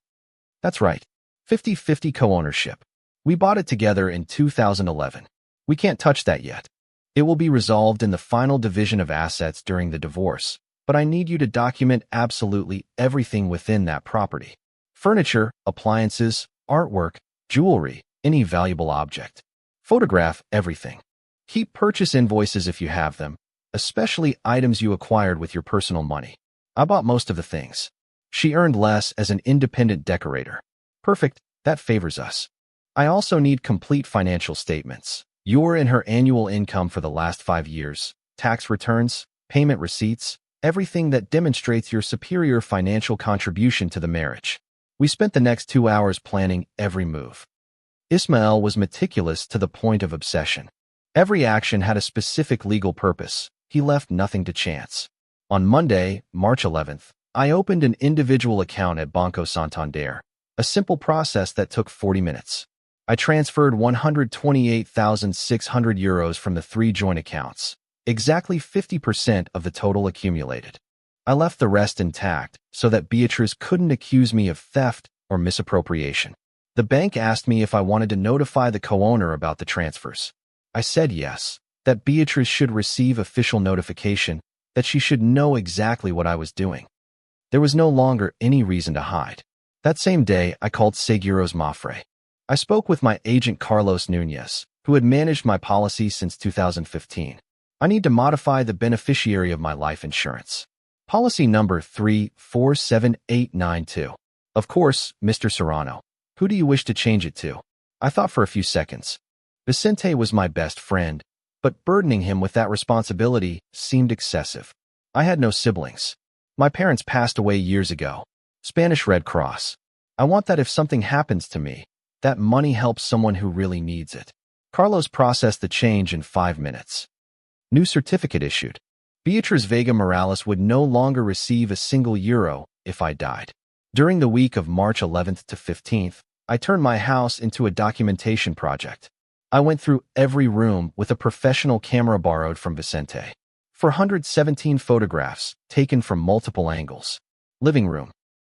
That's right. 50-50 co-ownership. We bought it together in 2011. We can't touch that yet. It will be resolved in the final division of assets during the divorce, but I need you to document absolutely everything within that property. Furniture, appliances, artwork, jewelry, any valuable object. Photograph everything. Keep purchase invoices if you have them, especially items you acquired with your personal money. I bought most of the things. She earned less as an independent decorator. Perfect, that favors us. I also need complete financial statements. Your and her annual income for the last 5 years, tax returns, payment receipts, everything that demonstrates your superior financial contribution to the marriage. We spent the next 2 hours planning every move. Ismael was meticulous to the point of obsession. Every action had a specific legal purpose. He left nothing to chance. On Monday, March 11th, I opened an individual account at Banco Santander, a simple process that took 40 minutes. I transferred 128,600 euros from the 3 joint accounts, exactly 50% of the total accumulated. I left the rest intact so that Beatriz couldn't accuse me of theft or misappropriation. The bank asked me if I wanted to notify the co-owner about the transfers. I said yes, that Beatriz should receive official notification, that she should know exactly what I was doing. There was no longer any reason to hide. That same day, I called Seguros Mafre. I spoke with my agent Carlos Nunez, who had managed my policy since 2015. I need to modify the beneficiary of my life insurance. Policy number 347892. Of course, Mr. Serrano. Who do you wish to change it to? I thought for a few seconds. Vicente was my best friend, but burdening him with that responsibility seemed excessive. I had no siblings. My parents passed away years ago. Spanish Red Cross. I want that if something happens to me, that money helps someone who really needs it. Carlos processed the change in 5 minutes. New certificate issued. Beatriz Vega Morales would no longer receive a single euro if I died. During the week of March 11th to 15th, I turned my house into a documentation project. I went through every room with a professional camera borrowed from Vicente. 417 photographs, taken from multiple angles. Living room.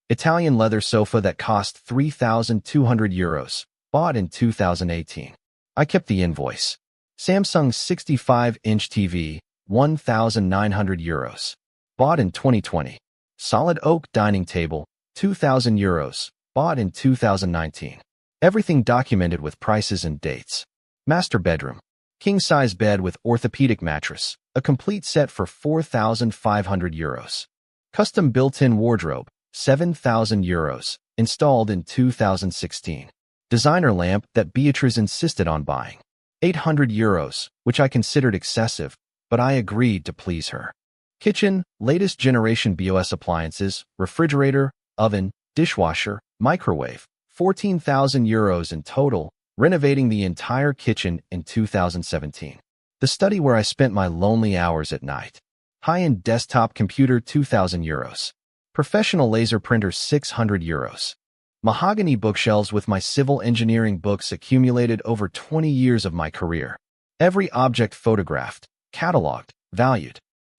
Italian leather sofa that cost €3,200, bought in 2018. I kept the invoice. Samsung 65-inch TV, €1,900, bought in 2020. Solid oak dining table, €2,000, bought in 2019. Everything documented with prices and dates. Master bedroom. King-size bed with orthopedic mattress, a complete set for €4,500. Custom built-in wardrobe, €7,000, installed in 2016. Designer lamp that Beatrice insisted on buying. €800, which I considered excessive, but I agreed to please her. Kitchen, latest generation BOS appliances, refrigerator, oven, dishwasher, microwave, €14,000 in total, renovating the entire kitchen in 2017. The study where I spent my lonely hours at night. High-end desktop computer, €2,000. Professional laser printer, €600. Mahogany bookshelves with my civil engineering books accumulated over 20 years of my career. Every object photographed, cataloged, valued.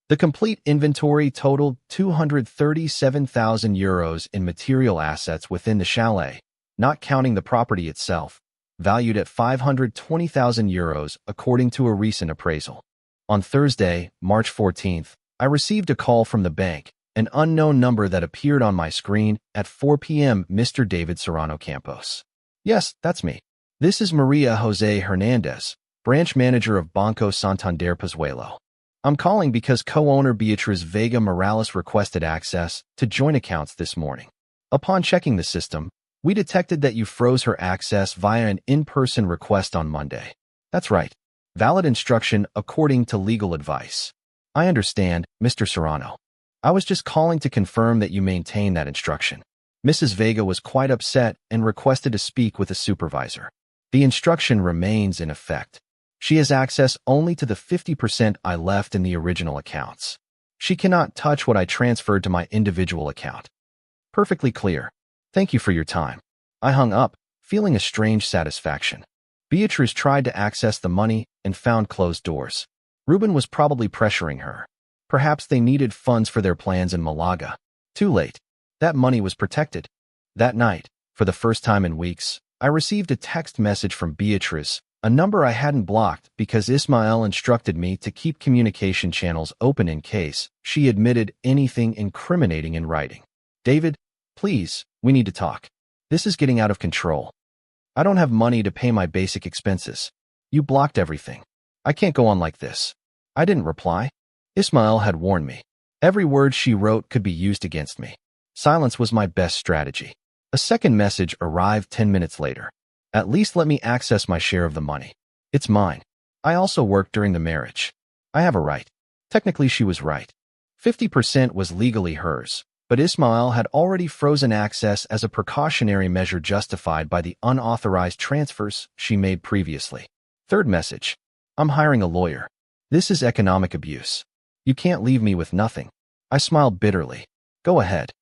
The complete inventory totaled €237,000 in material assets within the chalet, not counting the property itself, valued at €520,000 according to a recent appraisal. On Thursday, March 14th, I received a call from the bank, an unknown number that appeared on my screen at 4 p.m. Mr. David Serrano Campos. Yes, that's me. This is Maria Jose Hernandez, branch manager of Banco Santander Pozuelo. I'm calling because co-owner Beatriz Vega Morales requested access to joint accounts this morning. Upon checking the system, we detected that you froze her access via an in-person request on Monday. That's right. Valid instruction according to legal advice. I understand, Mr. Serrano. I was just calling to confirm that you maintain that instruction. Mrs. Vega was quite upset and requested to speak with a supervisor. The instruction remains in effect. She has access only to the 50% I left in the original accounts. She cannot touch what I transferred to my individual account. Perfectly clear. Thank you for your time. I hung up, feeling a strange satisfaction. Beatrice tried to access the money and found closed doors. Ruben was probably pressuring her. Perhaps they needed funds for their plans in Malaga. Too late. That money was protected. That night, for the first time in weeks, I received a text message from Beatrice, a number I hadn't blocked because Ismael instructed me to keep communication channels open in case she admitted anything incriminating in writing. David, please, we need to talk. This is getting out of control. I don't have money to pay my basic expenses. You blocked everything. I can't go on like this. I didn't reply. Ismael had warned me. Every word she wrote could be used against me. Silence was my best strategy. A second message arrived 10 minutes later. At least let me access my share of the money. It's mine. I also worked during the marriage. I have a right. Technically, she was right. 50% was legally hers, but Ismael had already frozen access as a precautionary measure justified by the unauthorized transfers she made previously. Third message. I'm hiring a lawyer. This is economic abuse. You can't leave me with nothing. I smiled bitterly. Go ahead.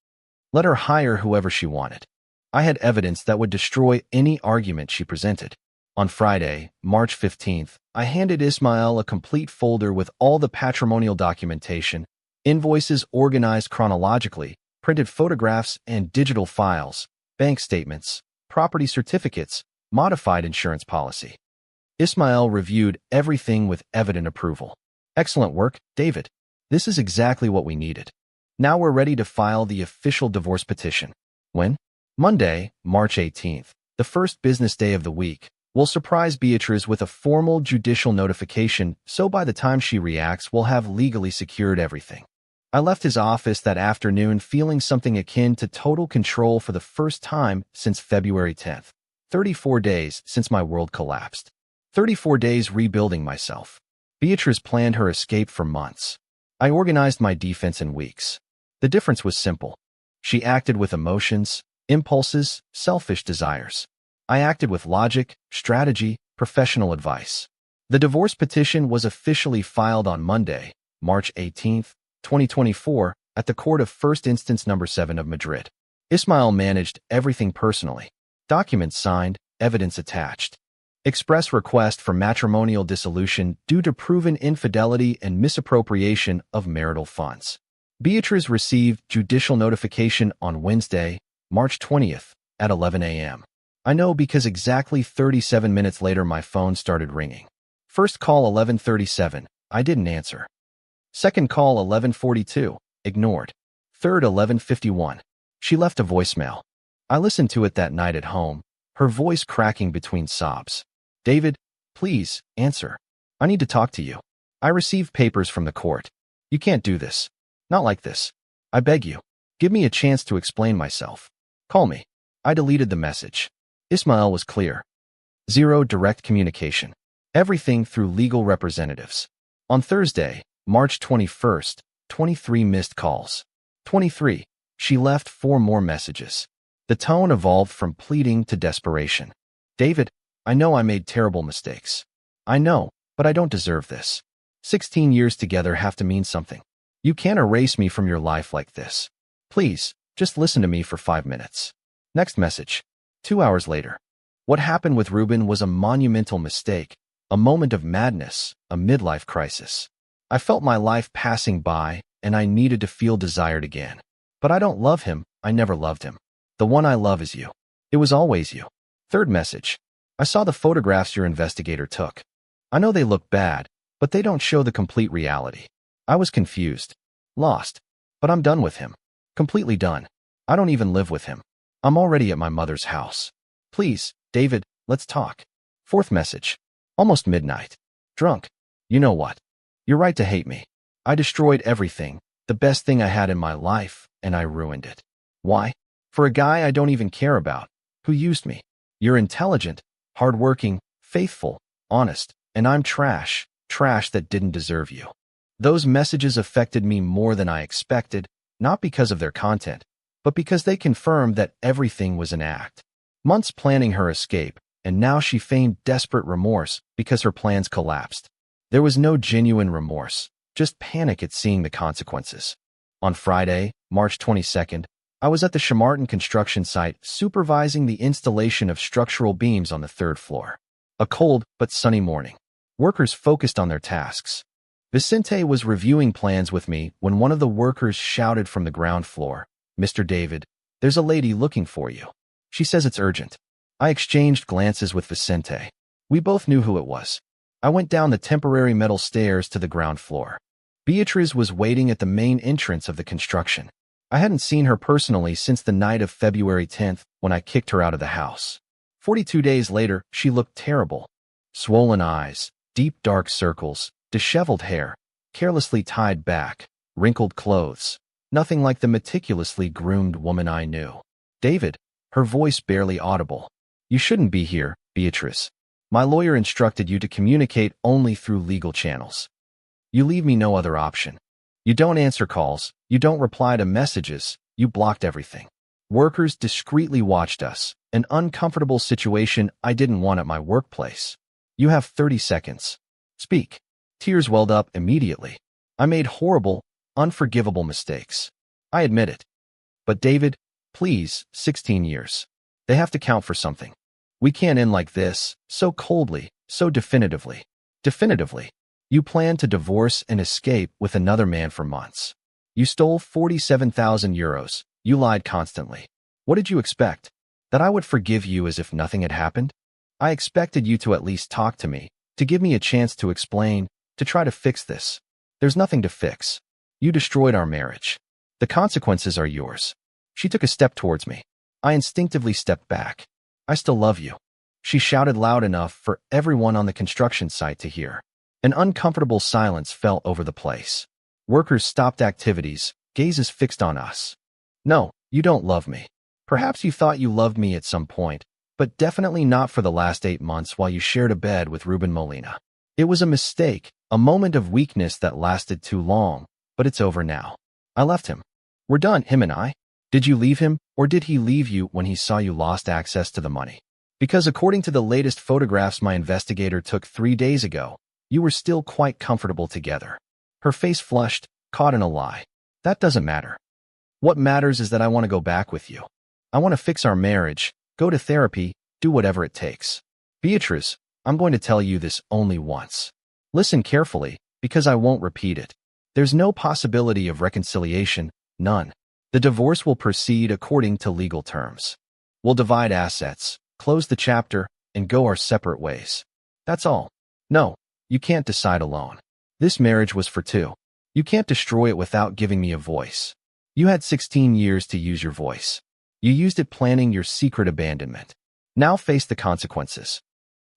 Let her hire whoever she wanted. I had evidence that would destroy any argument she presented. On Friday, March 15th, I handed Ismael a complete folder with all the patrimonial documentation, invoices organized chronologically, printed photographs and digital files, bank statements, property certificates, modified insurance policy. Ismael reviewed everything with evident approval. Excellent work, David. This is exactly what we needed. Now we're ready to file the official divorce petition. When? Monday, March 18th, the first business day of the week, will surprise Beatrice with a formal judicial notification, so by the time she reacts, we'll have legally secured everything. I left his office that afternoon feeling something akin to total control for the first time since February 10th. 34 days since my world collapsed. 34 days rebuilding myself. Beatrice planned her escape for months. I organized my defense in weeks. The difference was simple. She acted with emotions, impulses, selfish desires. I acted with logic, strategy, professional advice. The divorce petition was officially filed on Monday, March 18, 2024, at the Court of First Instance No. 7 of Madrid. Ismael managed everything personally. Documents signed, evidence attached. Express request for matrimonial dissolution due to proven infidelity and misappropriation of marital funds. Beatrice received judicial notification on Wednesday, March 20th, at 11 a.m. I know because exactly 37 minutes later my phone started ringing. First call 11:37, I didn't answer. Second call 11:42, ignored. Third 11:51. She left a voicemail. I listened to it that night at home, her voice cracking between sobs. David, please, answer. I need to talk to you. I received papers from the court. You can't do this. Not like this. I beg you. Give me a chance to explain myself. Call me. I deleted the message. Ismail was clear. Zero direct communication. Everything through legal representatives. On Thursday, March 21st, 23 missed calls. 23. She left 4 more messages. The tone evolved from pleading to desperation. David, I know I made terrible mistakes. I know, but I don't deserve this. 16 years together have to mean something. You can't erase me from your life like this. Please, just listen to me for 5 minutes. Next message. 2 hours later. What happened with Ruben was a monumental mistake, a moment of madness, a midlife crisis. I felt my life passing by, and I needed to feel desired again. But I don't love him, I never loved him. The one I love is you. It was always you. Third message. I saw the photographs your investigator took. I know they look bad, but they don't show the complete reality. I was confused. Lost. But I'm done with him. Completely done. I don't even live with him. I'm already at my mother's house. Please, David, let's talk. Fourth message. Almost midnight. Drunk. You know what? You're right to hate me. I destroyed everything, the best thing I had in my life, and I ruined it. Why? For a guy I don't even care about, who used me. You're intelligent, hardworking, faithful, honest, and I'm trash that didn't deserve you. Those messages affected me more than I expected, not because of their content, but because they confirmed that everything was an act. Months planning her escape, and now she feigned desperate remorse because her plans collapsed. There was no genuine remorse, just panic at seeing the consequences. On Friday, March 22nd, I was at the Shamartin construction site supervising the installation of structural beams on the 3rd floor. A cold but sunny morning. Workers focused on their tasks. Vicente was reviewing plans with me when one of the workers shouted from the ground floor, Mr. David, there's a lady looking for you. She says it's urgent. I exchanged glances with Vicente. We both knew who it was. I went down the temporary metal stairs to the ground floor. Beatrice was waiting at the main entrance of the construction. I hadn't seen her personally since the night of February 10th when I kicked her out of the house. 42 days later, she looked terrible. Swollen eyes, deep dark circles, disheveled hair, carelessly tied back, wrinkled clothes. Nothing like the meticulously groomed woman I knew. David, her voice barely audible. You shouldn't be here, Beatrice. My lawyer instructed you to communicate only through legal channels. You leave me no other option. You don't answer calls, you don't reply to messages, you blocked everything. Workers discreetly watched us, an uncomfortable situation I didn't want at my workplace. You have 30 seconds. Speak. Tears welled up immediately. I made horrible, unforgivable mistakes. I admit it. But David, please, 16 years. They have to count for something. We can't end like this, so coldly, so definitively. Definitively. You planned to divorce and escape with another man for months. You stole 47,000 euros. You lied constantly. What did you expect? That I would forgive you as if nothing had happened? I expected you to at least talk to me, to give me a chance to explain, to try to fix this. There's nothing to fix. You destroyed our marriage. The consequences are yours. She took a step towards me. I instinctively stepped back. I still love you. She shouted loud enough for everyone on the construction site to hear. An uncomfortable silence fell over the place. Workers stopped activities, gazes fixed on us. No, you don't love me. Perhaps you thought you loved me at some point, but definitely not for the last 8 months while you shared a bed with Ruben Molina. It was a mistake, a moment of weakness that lasted too long, but it's over now. I left him. We're done, him and I. Did you leave him, or did he leave you when he saw you lost access to the money? Because according to the latest photographs my investigator took 3 days ago, you were still quite comfortable together. Her face flushed, caught in a lie. That doesn't matter. What matters is that I want to go back with you. I want to fix our marriage, go to therapy, do whatever it takes. Beatrice, I'm going to tell you this only once. Listen carefully, because I won't repeat it. There's no possibility of reconciliation, none. The divorce will proceed according to legal terms. We'll divide assets, close the chapter, and go our separate ways. That's all. No, you can't decide alone. This marriage was for two. You can't destroy it without giving me a voice. You had 16 years to use your voice. You used it planning your secret abandonment. Now face the consequences.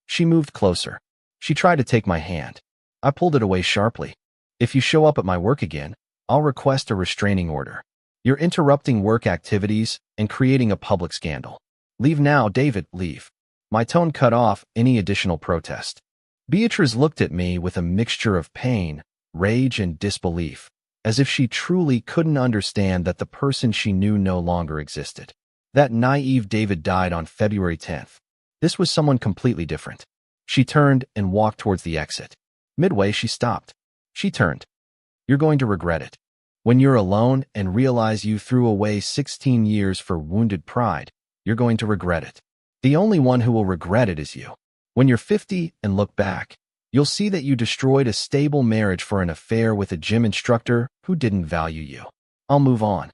She moved closer. She tried to take my hand. I pulled it away sharply. If you show up at my work again, I'll request a restraining order. You're interrupting work activities and creating a public scandal. Leave now, David, leave. My tone cut off any additional protest. Beatrice looked at me with a mixture of pain, rage, and disbelief, as if she truly couldn't understand that the person she knew no longer existed. That naive David died on February 10th. This was someone completely different. She turned and walked towards the exit. Midway, she stopped. She turned. You're going to regret it. When you're alone and realize you threw away 16 years for wounded pride, you're going to regret it. The only one who will regret it is you. When you're 50 and look back, you'll see that you destroyed a stable marriage for an affair with a gym instructor who didn't value you. I'll move on.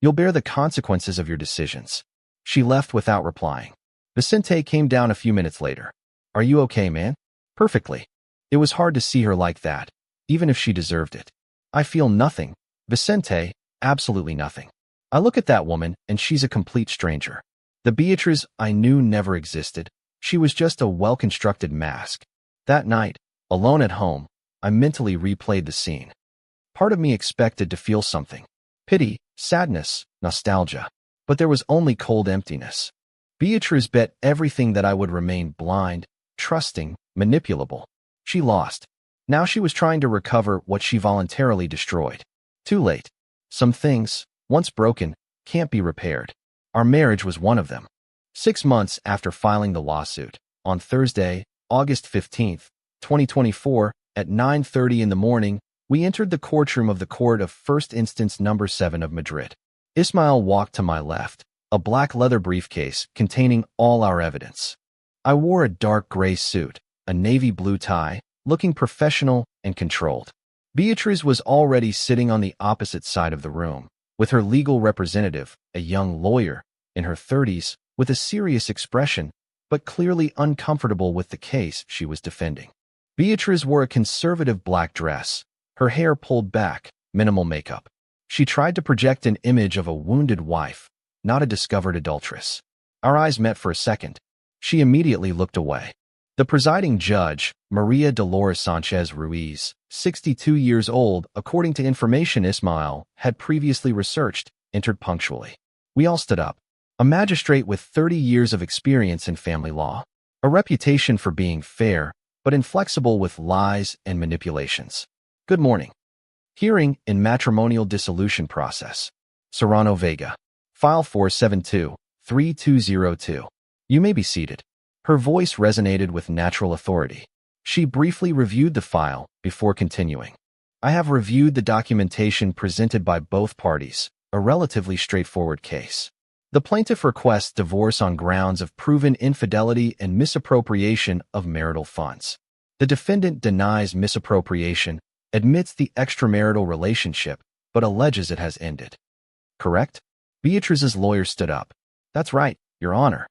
You'll bear the consequences of your decisions. She left without replying. Vicente came down a few minutes later. Are you okay, man? Perfectly. It was hard to see her like that, even if she deserved it. I feel nothing. Vicente, absolutely nothing. I look at that woman and she's a complete stranger. The Beatrice I knew never existed. She was just a well-constructed mask. That night, alone at home, I mentally replayed the scene. Part of me expected to feel something. Pity, sadness, nostalgia. But there was only cold emptiness. Beatrice bet everything that I would remain blind, trusting, manipulable. She lost. Now she was trying to recover what she voluntarily destroyed. Too late. Some things, once broken, can't be repaired. Our marriage was one of them. 6 months after filing the lawsuit, on Thursday, August 15th, 2024, at 9:30 in the morning, we entered the courtroom of the Court of First Instance No. 7 of Madrid. Ismael walked to my left, a black leather briefcase containing all our evidence. I wore a dark gray suit, a navy blue tie, looking professional and controlled. Beatrice was already sitting on the opposite side of the room, with her legal representative, a young lawyer, in her 30s, with a serious expression, but clearly uncomfortable with the case she was defending. Beatrice wore a conservative black dress, her hair pulled back, minimal makeup. She tried to project an image of a wounded wife, not a discovered adulteress. Our eyes met for a second. She immediately looked away. The presiding judge, Maria Dolores Sanchez Ruiz, 62 years old, according to information Ismael had previously researched, entered punctually. We all stood up. A magistrate with 30 years of experience in family law, a reputation for being fair, but inflexible with lies and manipulations. Good morning. Hearing in matrimonial dissolution process. Serrano Vega. File 472-3202. You may be seated. Her voice resonated with natural authority. She briefly reviewed the file before continuing. I have reviewed the documentation presented by both parties, a relatively straightforward case. The plaintiff requests divorce on grounds of proven infidelity and misappropriation of marital funds. The defendant denies misappropriation, admits the extramarital relationship, but alleges it has ended. Correct? Beatrice's lawyer stood up. That's right, Your Honor.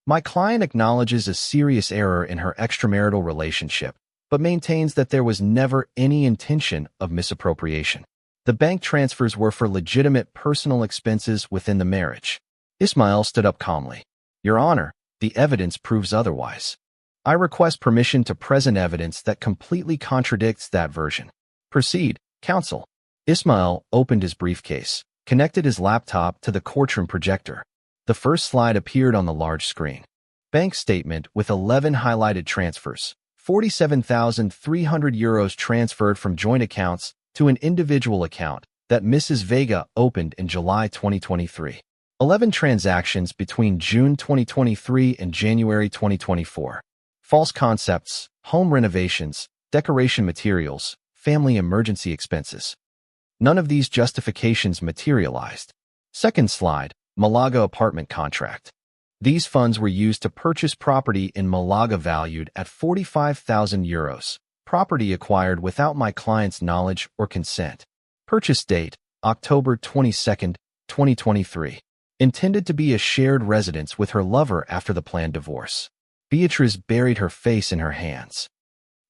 My client acknowledges a serious error in her extramarital relationship, but maintains that there was never any intention of misappropriation. The bank transfers were for legitimate personal expenses within the marriage. Ismael stood up calmly. Your Honor, the evidence proves otherwise. I request permission to present evidence that completely contradicts that version. Proceed, counsel. Ismael opened his briefcase, connected his laptop to the courtroom projector. The first slide appeared on the large screen. Bank statement with 11 highlighted transfers. 47,300 euros transferred from joint accounts to an individual account that Mrs. Vega opened in July 2023. 11 transactions between June 2023 and January 2024. False concepts, home renovations, decoration materials, family emergency expenses. None of these justifications materialized. Second slide, Malaga apartment contract. These funds were used to purchase property in Malaga valued at €45,000, property acquired without my client's knowledge or consent. Purchase date, October 22, 2023. Intended to be a shared residence with her lover after the planned divorce. Beatriz buried her face in her hands.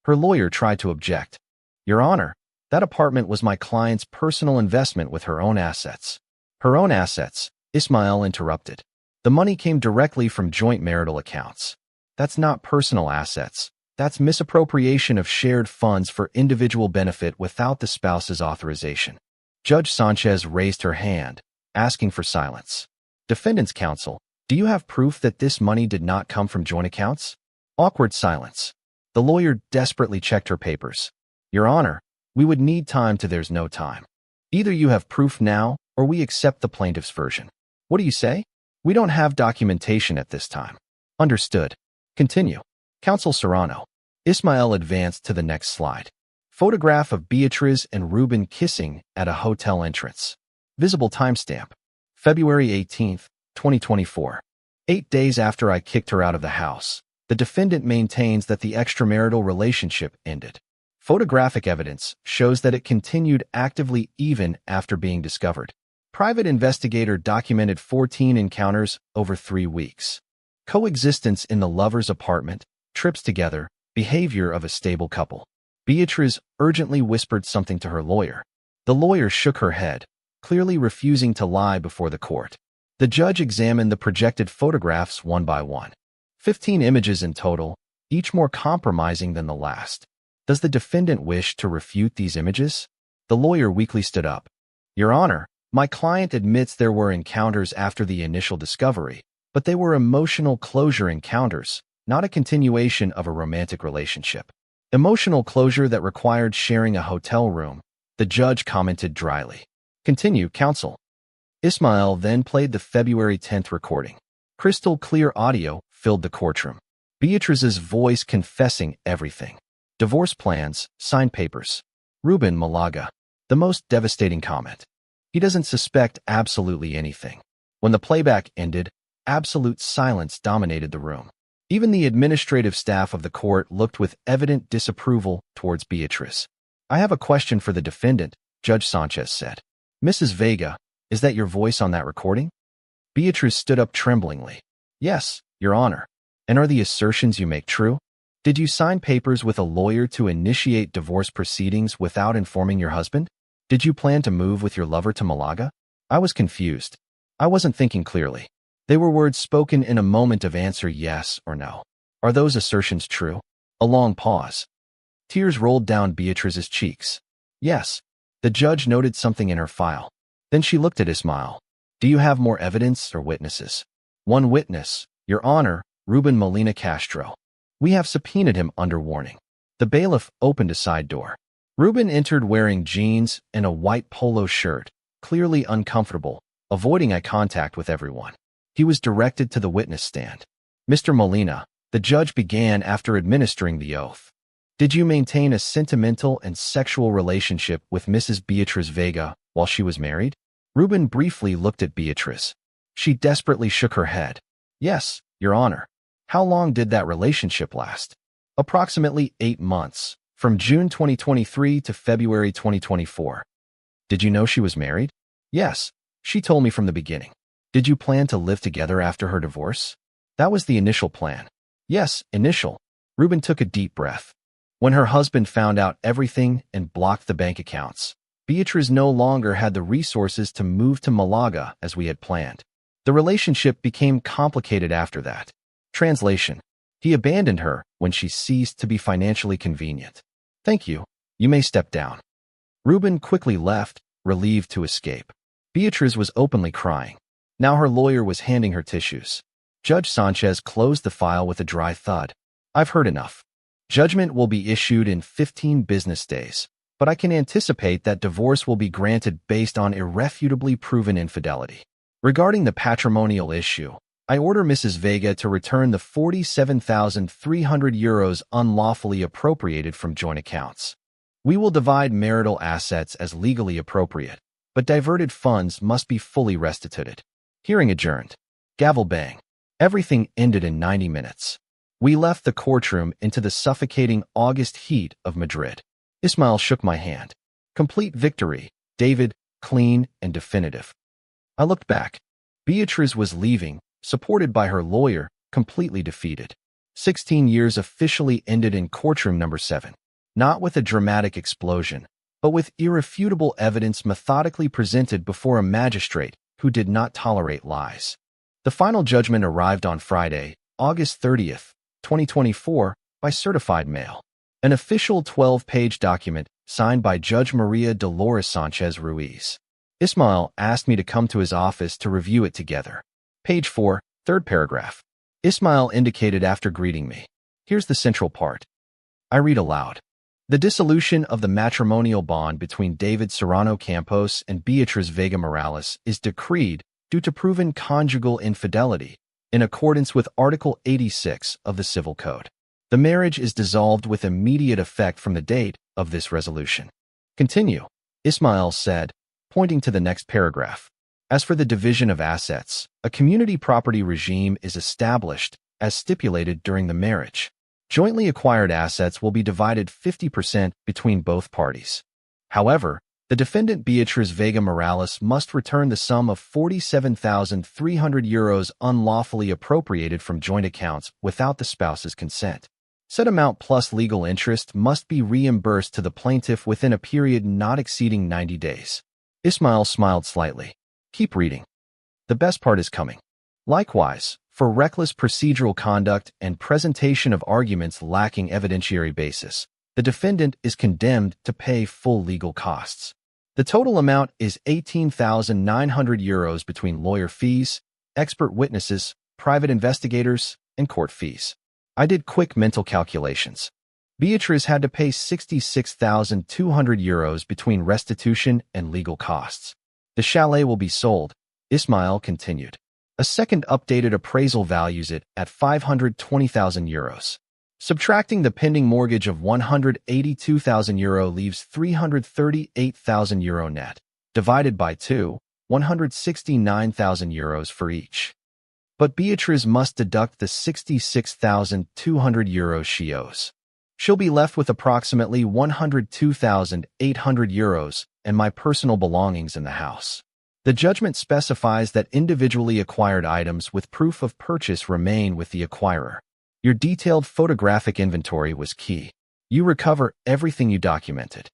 Her lawyer tried to object. Your Honor, that apartment was my client's personal investment with her own assets. Her own assets, Ismael interrupted. The money came directly from joint marital accounts. That's not personal assets. That's misappropriation of shared funds for individual benefit without the spouse's authorization. Judge Sanchez raised her hand, asking for silence. Defendant's counsel, do you have proof that this money did not come from joint accounts? Awkward silence. The lawyer desperately checked her papers. Your Honor, we would need time to there's no time. Either you have proof now, or we accept the plaintiff's version. What do you say? We don't have documentation at this time. Understood. Continue. Counsel Serrano. Ismael advanced to the next slide. Photograph of Beatriz and Ruben kissing at a hotel entrance. Visible timestamp. February 18, 2024. 8 days after I kicked her out of the house, the defendant maintains that the extramarital relationship ended. Photographic evidence shows that it continued actively even after being discovered. Private investigator documented 14 encounters over 3 weeks. Coexistence in the lover's apartment, trips together, behavior of a stable couple. Beatriz urgently whispered something to her lawyer. The lawyer shook her head, clearly refusing to lie before the court. The judge examined the projected photographs one by one. 15 images in total, each more compromising than the last. Does the defendant wish to refute these images? The lawyer weakly stood up. Your Honor, my client admits there were encounters after the initial discovery, but they were emotional closure encounters, not a continuation of a romantic relationship. Emotional closure that required sharing a hotel room, the judge commented dryly. Continue, counsel. Ismael then played the February 10th recording. Crystal clear audio filled the courtroom. Beatriz's voice confessing everything. Divorce plans, signed papers. Ruben Malaga. The most devastating comment. He doesn't suspect absolutely anything. When the playback ended, absolute silence dominated the room. Even the administrative staff of the court looked with evident disapproval towards Beatriz. I have a question for the defendant, Judge Sanchez said. Mrs. Vega, is that your voice on that recording? Beatriz stood up tremblingly. Yes, Your Honor. And are the assertions you make true? Did you sign papers with a lawyer to initiate divorce proceedings without informing your husband? Did you plan to move with your lover to Malaga? I was confused. I wasn't thinking clearly. They were words spoken in a moment of answer yes or no. Are those assertions true? A long pause. Tears rolled down Beatriz's cheeks. Yes. The judge noted something in her file. Then she looked at Ismael. Do you have more evidence or witnesses? One witness, Your Honor, Ruben Molina Castro. We have subpoenaed him under warning. The bailiff opened a side door. Ruben entered wearing jeans and a white polo shirt, clearly uncomfortable, avoiding eye contact with everyone. He was directed to the witness stand. Mr. Molina, the judge began after administering the oath. Did you maintain a sentimental and sexual relationship with Mrs. Beatriz Vega while she was married? Ruben briefly looked at Beatriz. She desperately shook her head. Yes, Your Honor. How long did that relationship last? Approximately 8 months, from June 2023 to February 2024. Did you know she was married? Yes, she told me from the beginning. Did you plan to live together after her divorce? That was the initial plan. Yes, initial. Ruben took a deep breath. When her husband found out everything and blocked the bank accounts, Beatriz no longer had the resources to move to Malaga as we had planned. The relationship became complicated after that. Translation. He abandoned her when she ceased to be financially convenient. Thank you. You may step down. Ruben quickly left, relieved to escape. Beatriz was openly crying. Now her lawyer was handing her tissues. Judge Sanchez closed the file with a dry thud. I've heard enough. Judgment will be issued in 15 business days, but I can anticipate that divorce will be granted based on irrefutably proven infidelity. Regarding the patrimonial issue, I order Mrs. Vega to return the €47,300 unlawfully appropriated from joint accounts. We will divide marital assets as legally appropriate, but diverted funds must be fully restituted. Hearing adjourned. Gavel bang. Everything ended in 90 minutes. We left the courtroom into the suffocating August heat of Madrid. Ismael shook my hand. Complete victory, David, clean and definitive. I looked back. Beatriz was leaving, supported by her lawyer, completely defeated. 16 years officially ended in courtroom number 7. Not with a dramatic explosion, but with irrefutable evidence methodically presented before a magistrate who did not tolerate lies. The final judgment arrived on Friday, August 30th, 2024, by certified mail. An official 12-page document signed by Judge Maria Dolores Sanchez Ruiz. Ismael asked me to come to his office to review it together. Page 4, third paragraph. Ismael indicated after greeting me. Here's the central part. I read aloud. The dissolution of the matrimonial bond between David Serrano Campos and Beatriz Vega Morales is decreed due to proven conjugal infidelity, in accordance with Article 86 of the Civil Code. The marriage is dissolved with immediate effect from the date of this resolution. Continue, Ismael said, pointing to the next paragraph. As for the division of assets, a community property regime is established as stipulated during the marriage. Jointly acquired assets will be divided 50% between both parties. However, the defendant Beatriz Vega Morales must return the sum of 47,300 euros unlawfully appropriated from joint accounts without the spouse's consent. Said amount plus legal interest must be reimbursed to the plaintiff within a period not exceeding 90 days. Ismael smiled slightly. Keep reading. The best part is coming. Likewise, for reckless procedural conduct and presentation of arguments lacking evidentiary basis, the defendant is condemned to pay full legal costs. The total amount is 18,900 euros between lawyer fees, expert witnesses, private investigators, and court fees. I did quick mental calculations. Beatriz had to pay 66,200 euros between restitution and legal costs. The chalet will be sold, Ismael continued. A second updated appraisal values it at 520,000 euros. Subtracting the pending mortgage of 182,000 euro leaves 338,000 euro net, divided by 2, 169,000 euros for each. But Beatriz must deduct the 66,200 euros she owes. She'll be left with approximately 102,800 euros and my personal belongings in the house. The judgment specifies that individually acquired items with proof of purchase remain with the acquirer. Your detailed photographic inventory was key. You recover everything you documented.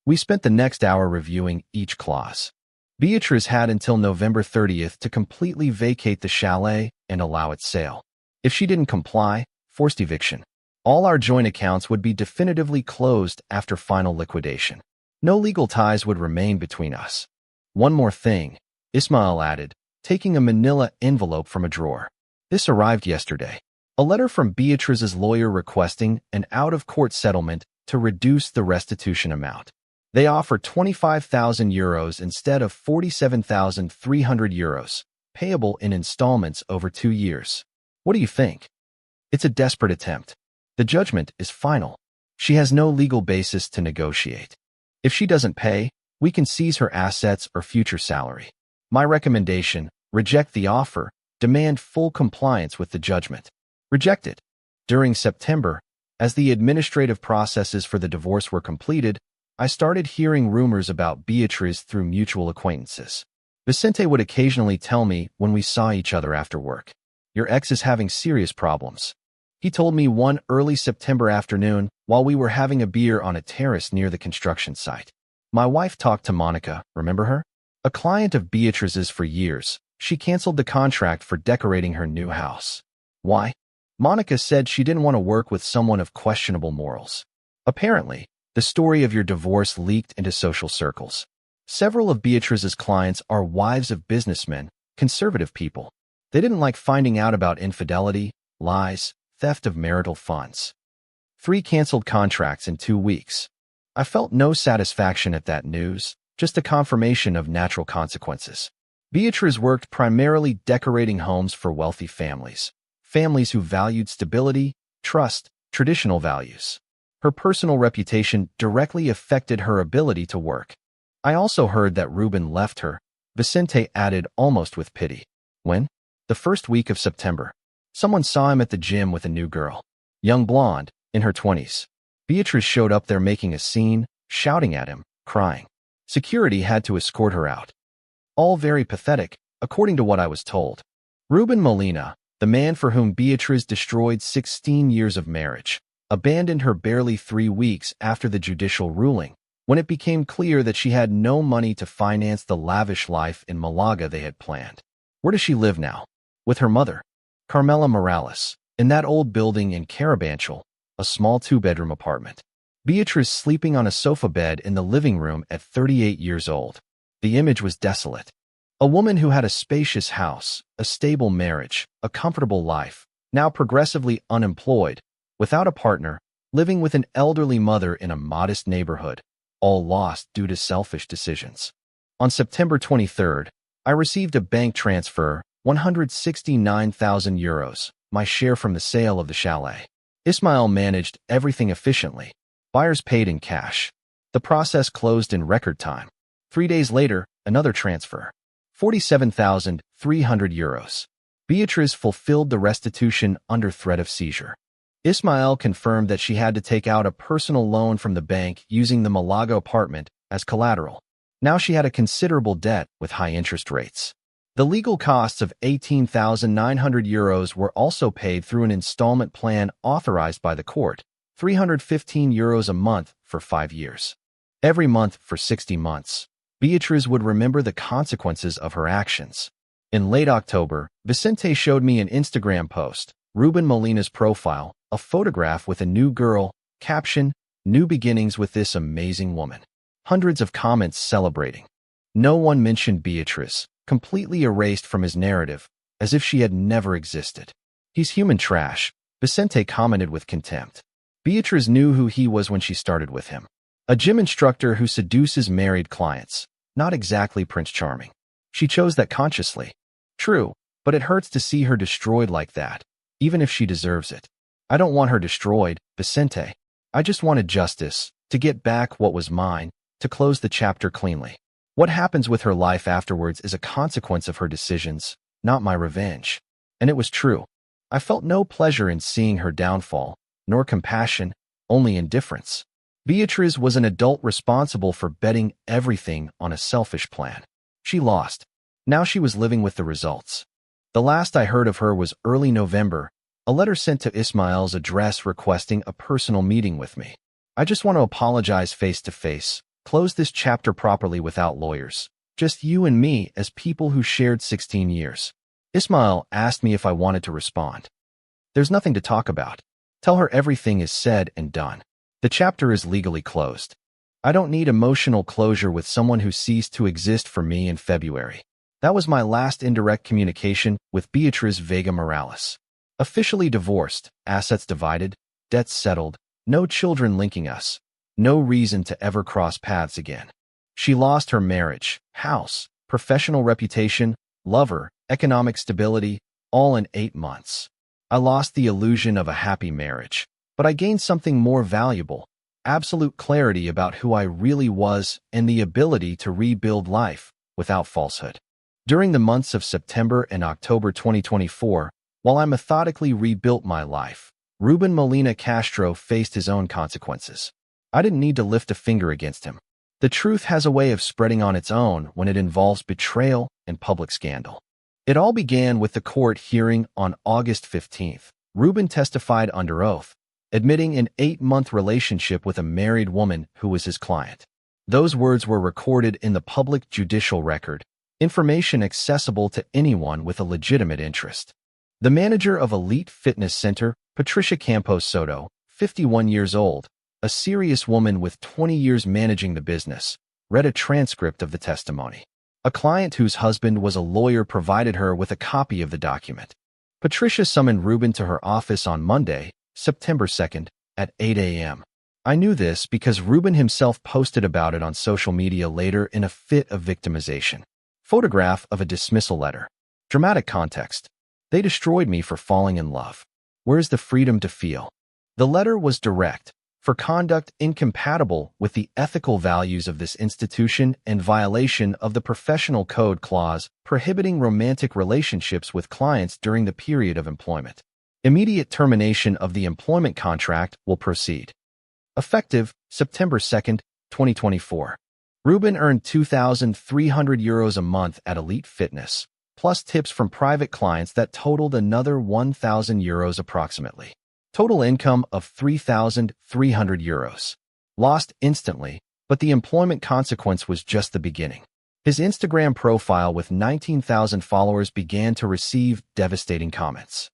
We spent the next hour reviewing each clause. Beatriz had until November 30th to completely vacate the chalet and allow its sale. If she didn't comply, forced eviction. All our joint accounts would be definitively closed after final liquidation. No legal ties would remain between us. One more thing, Ismael added, taking a manila envelope from a drawer. This arrived yesterday. A letter from Beatriz's lawyer requesting an out-of-court settlement to reduce the restitution amount. They offer 25,000 euros instead of 47,300 euros, payable in installments over 2 years. What do you think? It's a desperate attempt. The judgment is final. She has no legal basis to negotiate. If she doesn't pay, we can seize her assets or future salary. My recommendation, reject the offer, demand full compliance with the judgment. Reject it. During September, as the administrative processes for the divorce were completed, I started hearing rumors about Beatriz through mutual acquaintances. Vicente would occasionally tell me when we saw each other after work, "Your ex is having serious problems." He told me one early September afternoon while we were having a beer on a terrace near the construction site. My wife talked to Monica, remember her? A client of Beatriz's for years. She canceled the contract for decorating her new house. Why? Monica said she didn't want to work with someone of questionable morals. Apparently, the story of your divorce leaked into social circles. Several of Beatriz's clients are wives of businessmen, conservative people. They didn't like finding out about infidelity, lies, theft of marital funds. 3 canceled contracts in 2 weeks. I felt no satisfaction at that news, just a confirmation of natural consequences. Beatriz worked primarily decorating homes for wealthy families who valued stability, trust, traditional values. Her personal reputation directly affected her ability to work. I also heard that Ruben left her, Vicente added almost with pity. When? The first week of September. Someone saw him at the gym with a new girl. Young blonde, in her 20s. Beatrice showed up there making a scene, shouting at him, crying. Security had to escort her out. All very pathetic, according to what I was told. Ruben Molina, the man for whom Beatrice destroyed 16 years of marriage, abandoned her barely 3 weeks after the judicial ruling, when it became clear that she had no money to finance the lavish life in Malaga they had planned. Where does she live now? With her mother, Carmela Morales, in that old building in Carabanchel, a small 2-bedroom apartment. Beatrice sleeping on a sofa bed in the living room at 38 years old. The image was desolate. A woman who had a spacious house, a stable marriage, a comfortable life, now progressively unemployed, without a partner, living with an elderly mother in a modest neighborhood, all lost due to selfish decisions. On September 23rd, I received a bank transfer, 169,000 euros, my share from the sale of the chalet. Ismail managed everything efficiently. Buyers paid in cash. The process closed in record time. 3 days later, another transfer. 47,300 euros. Beatrice fulfilled the restitution under threat of seizure. Ismail confirmed that she had to take out a personal loan from the bank using the Malaga apartment as collateral. Now she had a considerable debt with high interest rates. The legal costs of 18,900 euros were also paid through an installment plan authorized by the court, 315 euros a month for 5 years. Every month for 60 months. Beatrice would remember the consequences of her actions. In late October, Vicente showed me an Instagram post, Ruben Molina's profile, a photograph with a new girl, caption, "New beginnings with this amazing woman." Hundreds of comments celebrating. No one mentioned Beatrice, completely erased from his narrative, as if she had never existed. "He's human trash," Vicente commented with contempt. Beatrice knew who he was when she started with him. A gym instructor who seduces married clients. Not exactly Prince Charming. She chose that consciously. True, but it hurts to see her destroyed like that, even if she deserves it. I don't want her destroyed, Vicente. I just wanted justice, to get back what was mine, to close the chapter cleanly. What happens with her life afterwards is a consequence of her decisions, not my revenge. And it was true. I felt no pleasure in seeing her downfall, nor compassion, only indifference. Beatrice was an adult responsible for betting everything on a selfish plan. She lost. Now she was living with the results. The last I heard of her was early November, a letter sent to Ismail's address requesting a personal meeting with me. I just want to apologize face to face, close this chapter properly without lawyers. Just you and me as people who shared 16 years. Ismail asked me if I wanted to respond. There's nothing to talk about. Tell her everything is said and done. The chapter is legally closed. I don't need emotional closure with someone who ceased to exist for me in February. That was my last indirect communication with Beatriz Vega Morales. Officially divorced, assets divided, debts settled, no children linking us, no reason to ever cross paths again. She lost her marriage, house, professional reputation, lover, economic stability, all in 8 months. I lost the illusion of a happy marriage, but I gained something more valuable, absolute clarity about who I really was and the ability to rebuild life without falsehood. During the months of September and October 2024, while I methodically rebuilt my life, Ruben Molina Castro faced his own consequences. I didn't need to lift a finger against him. The truth has a way of spreading on its own when it involves betrayal and public scandal. It all began with the court hearing on August 15th. Ruben testified under oath, admitting an 8-month relationship with a married woman who was his client. Those words were recorded in the public judicial record, information accessible to anyone with a legitimate interest. The manager of Elite Fitness Center, Patricia Campos Soto, 51 years old, a serious woman with 20 years managing the business, read a transcript of the testimony. A client whose husband was a lawyer provided her with a copy of the document. Patricia summoned Ruben to her office on Monday, September 2nd, at 8 a.m. I knew this because Ruben himself posted about it on social media later in a fit of victimization. Photograph of a dismissal letter. Dramatic context. They destroyed me for falling in love. Where's the freedom to feel? The letter was direct, for conduct incompatible with the ethical values of this institution and violation of the professional code clause prohibiting romantic relationships with clients during the period of employment. Immediate termination of the employment contract will proceed. Effective September 2nd, 2024. Ruben earned €2,300 a month at Elite Fitness, plus tips from private clients that totaled another €1,000 approximately. Total income of €3,300. Lost instantly, but the employment consequence was just the beginning. His Instagram profile with 19,000 followers began to receive devastating comments.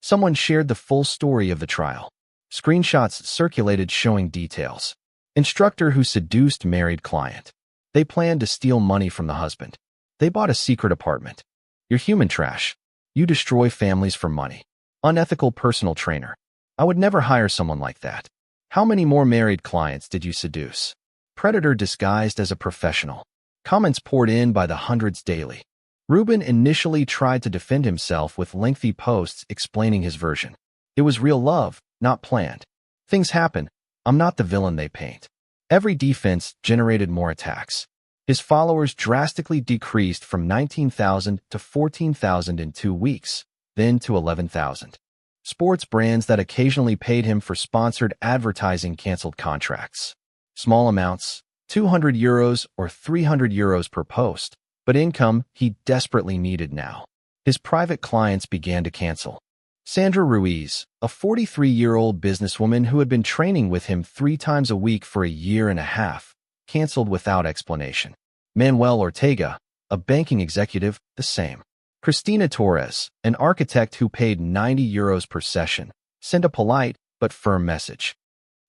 Someone shared the full story of the trial. Screenshots circulated showing details. Instructor who seduced married client. They planned to steal money from the husband. They bought a secret apartment. You're human trash. You destroy families for money. Unethical personal trainer. I would never hire someone like that. How many more married clients did you seduce? Predator disguised as a professional. Comments poured in by the hundreds daily. Ruben initially tried to defend himself with lengthy posts explaining his version. It was real love, not planned. Things happen. I'm not the villain they paint. Every defense generated more attacks. His followers drastically decreased from 19,000 to 14,000 in 2 weeks, then to 11,000. Sports brands that occasionally paid him for sponsored advertising canceled contracts. Small amounts, €200 or €300 per post, but income he desperately needed now. His private clients began to cancel. Sandra Ruiz, a 43-year-old businesswoman who had been training with him 3 times a week for a year and a half, canceled without explanation. Manuel Ortega, a banking executive, the same. Cristina Torres, an architect who paid €90 per session, sent a polite but firm message.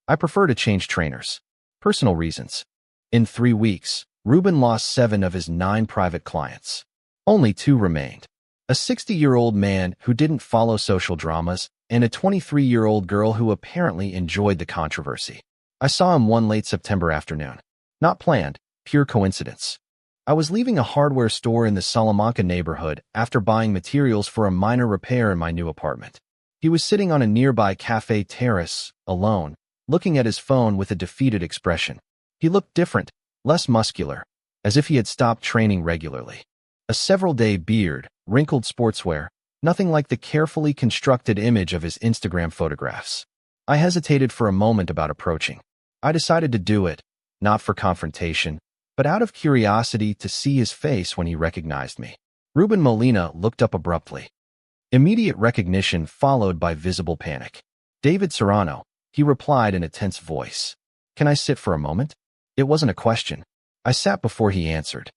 I prefer to change trainers. Personal reasons. In 3 weeks, Ruben lost 7 of his 9 private clients. Only 2 remained. A 60-year-old man who didn't follow social dramas, and a 23-year-old girl who apparently enjoyed the controversy. I saw him one late September afternoon. Not planned, pure coincidence. I was leaving a hardware store in the Salamanca neighborhood after buying materials for a minor repair in my new apartment. He was sitting on a nearby cafe terrace, alone, looking at his phone with a defeated expression. He looked different, less muscular, as if he had stopped training regularly. A several-day beard, wrinkled sportswear, nothing like the carefully constructed image of his Instagram photographs. I hesitated for a moment about approaching. I decided to do it, not for confrontation, but out of curiosity to see his face when he recognized me. Ruben Molina looked up abruptly. Immediate recognition followed by visible panic. David Serrano, he replied in a tense voice. Can I sit for a moment? It wasn't a question. I sat before he answered.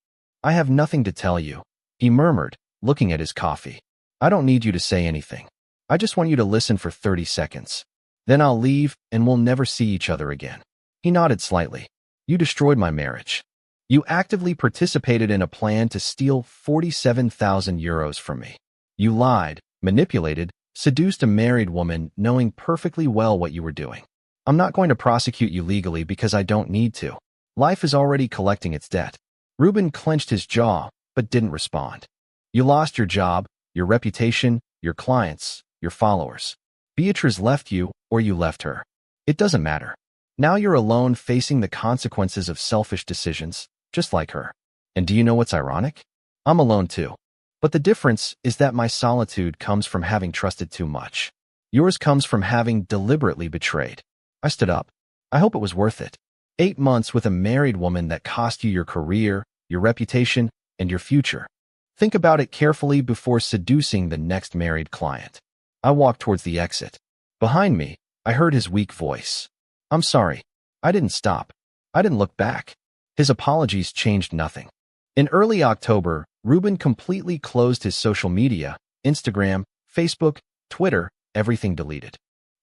I have nothing to tell you, he murmured, looking at his coffee. I don't need you to say anything. I just want you to listen for 30 seconds. Then I'll leave and we'll never see each other again. He nodded slightly. You destroyed my marriage. You actively participated in a plan to steal €47,000 from me. You lied, manipulated, seduced a married woman knowing perfectly well what you were doing. I'm not going to prosecute you legally because I don't need to. Life is already collecting its debt. Ruben clenched his jaw, but didn't respond. You lost your job, your reputation, your clients, your followers. Beatrice left you, or you left her. It doesn't matter. Now you're alone facing the consequences of selfish decisions, just like her. And do you know what's ironic? I'm alone too. But the difference is that my solitude comes from having trusted too much. Yours comes from having deliberately betrayed. I stood up. I hope it was worth it. 8 months with a married woman that cost you your career, your reputation, and your future. Think about it carefully before seducing the next married client. I walked towards the exit. Behind me, I heard his weak voice. I'm sorry. I didn't stop. I didn't look back. His apologies changed nothing. In early October, Ruben completely closed his social media, Instagram, Facebook, Twitter, everything deleted.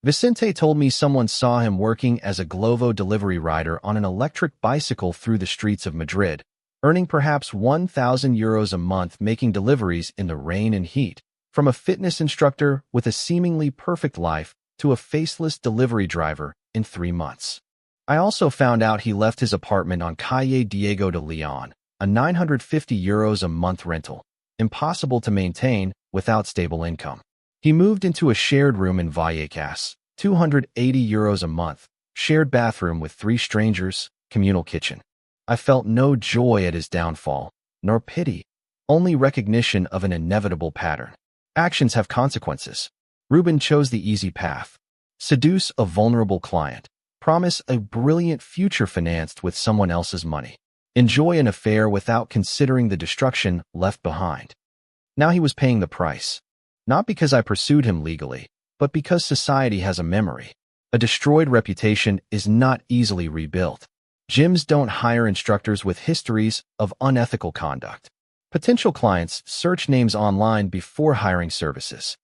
Vicente told me someone saw him working as a Glovo delivery rider on an electric bicycle through the streets of Madrid, earning perhaps €1,000 a month making deliveries in the rain and heat, from a fitness instructor with a seemingly perfect life to a faceless delivery driver in 3 months. I also found out he left his apartment on Calle Diego de Leon, a €950 a month rental, impossible to maintain without stable income. He moved into a shared room in Vallecas, €280 a month, shared bathroom with 3 strangers, communal kitchen. I felt no joy at his downfall, nor pity, only recognition of an inevitable pattern. Actions have consequences. Ruben chose the easy path. Seduce a vulnerable client. Promise a brilliant future financed with someone else's money. Enjoy an affair without considering the destruction left behind. Now he was paying the price. Not because I pursued him legally, but because society has a memory. A destroyed reputation is not easily rebuilt. Gyms don't hire instructors with histories of unethical conduct. Potential clients search names online before hiring services.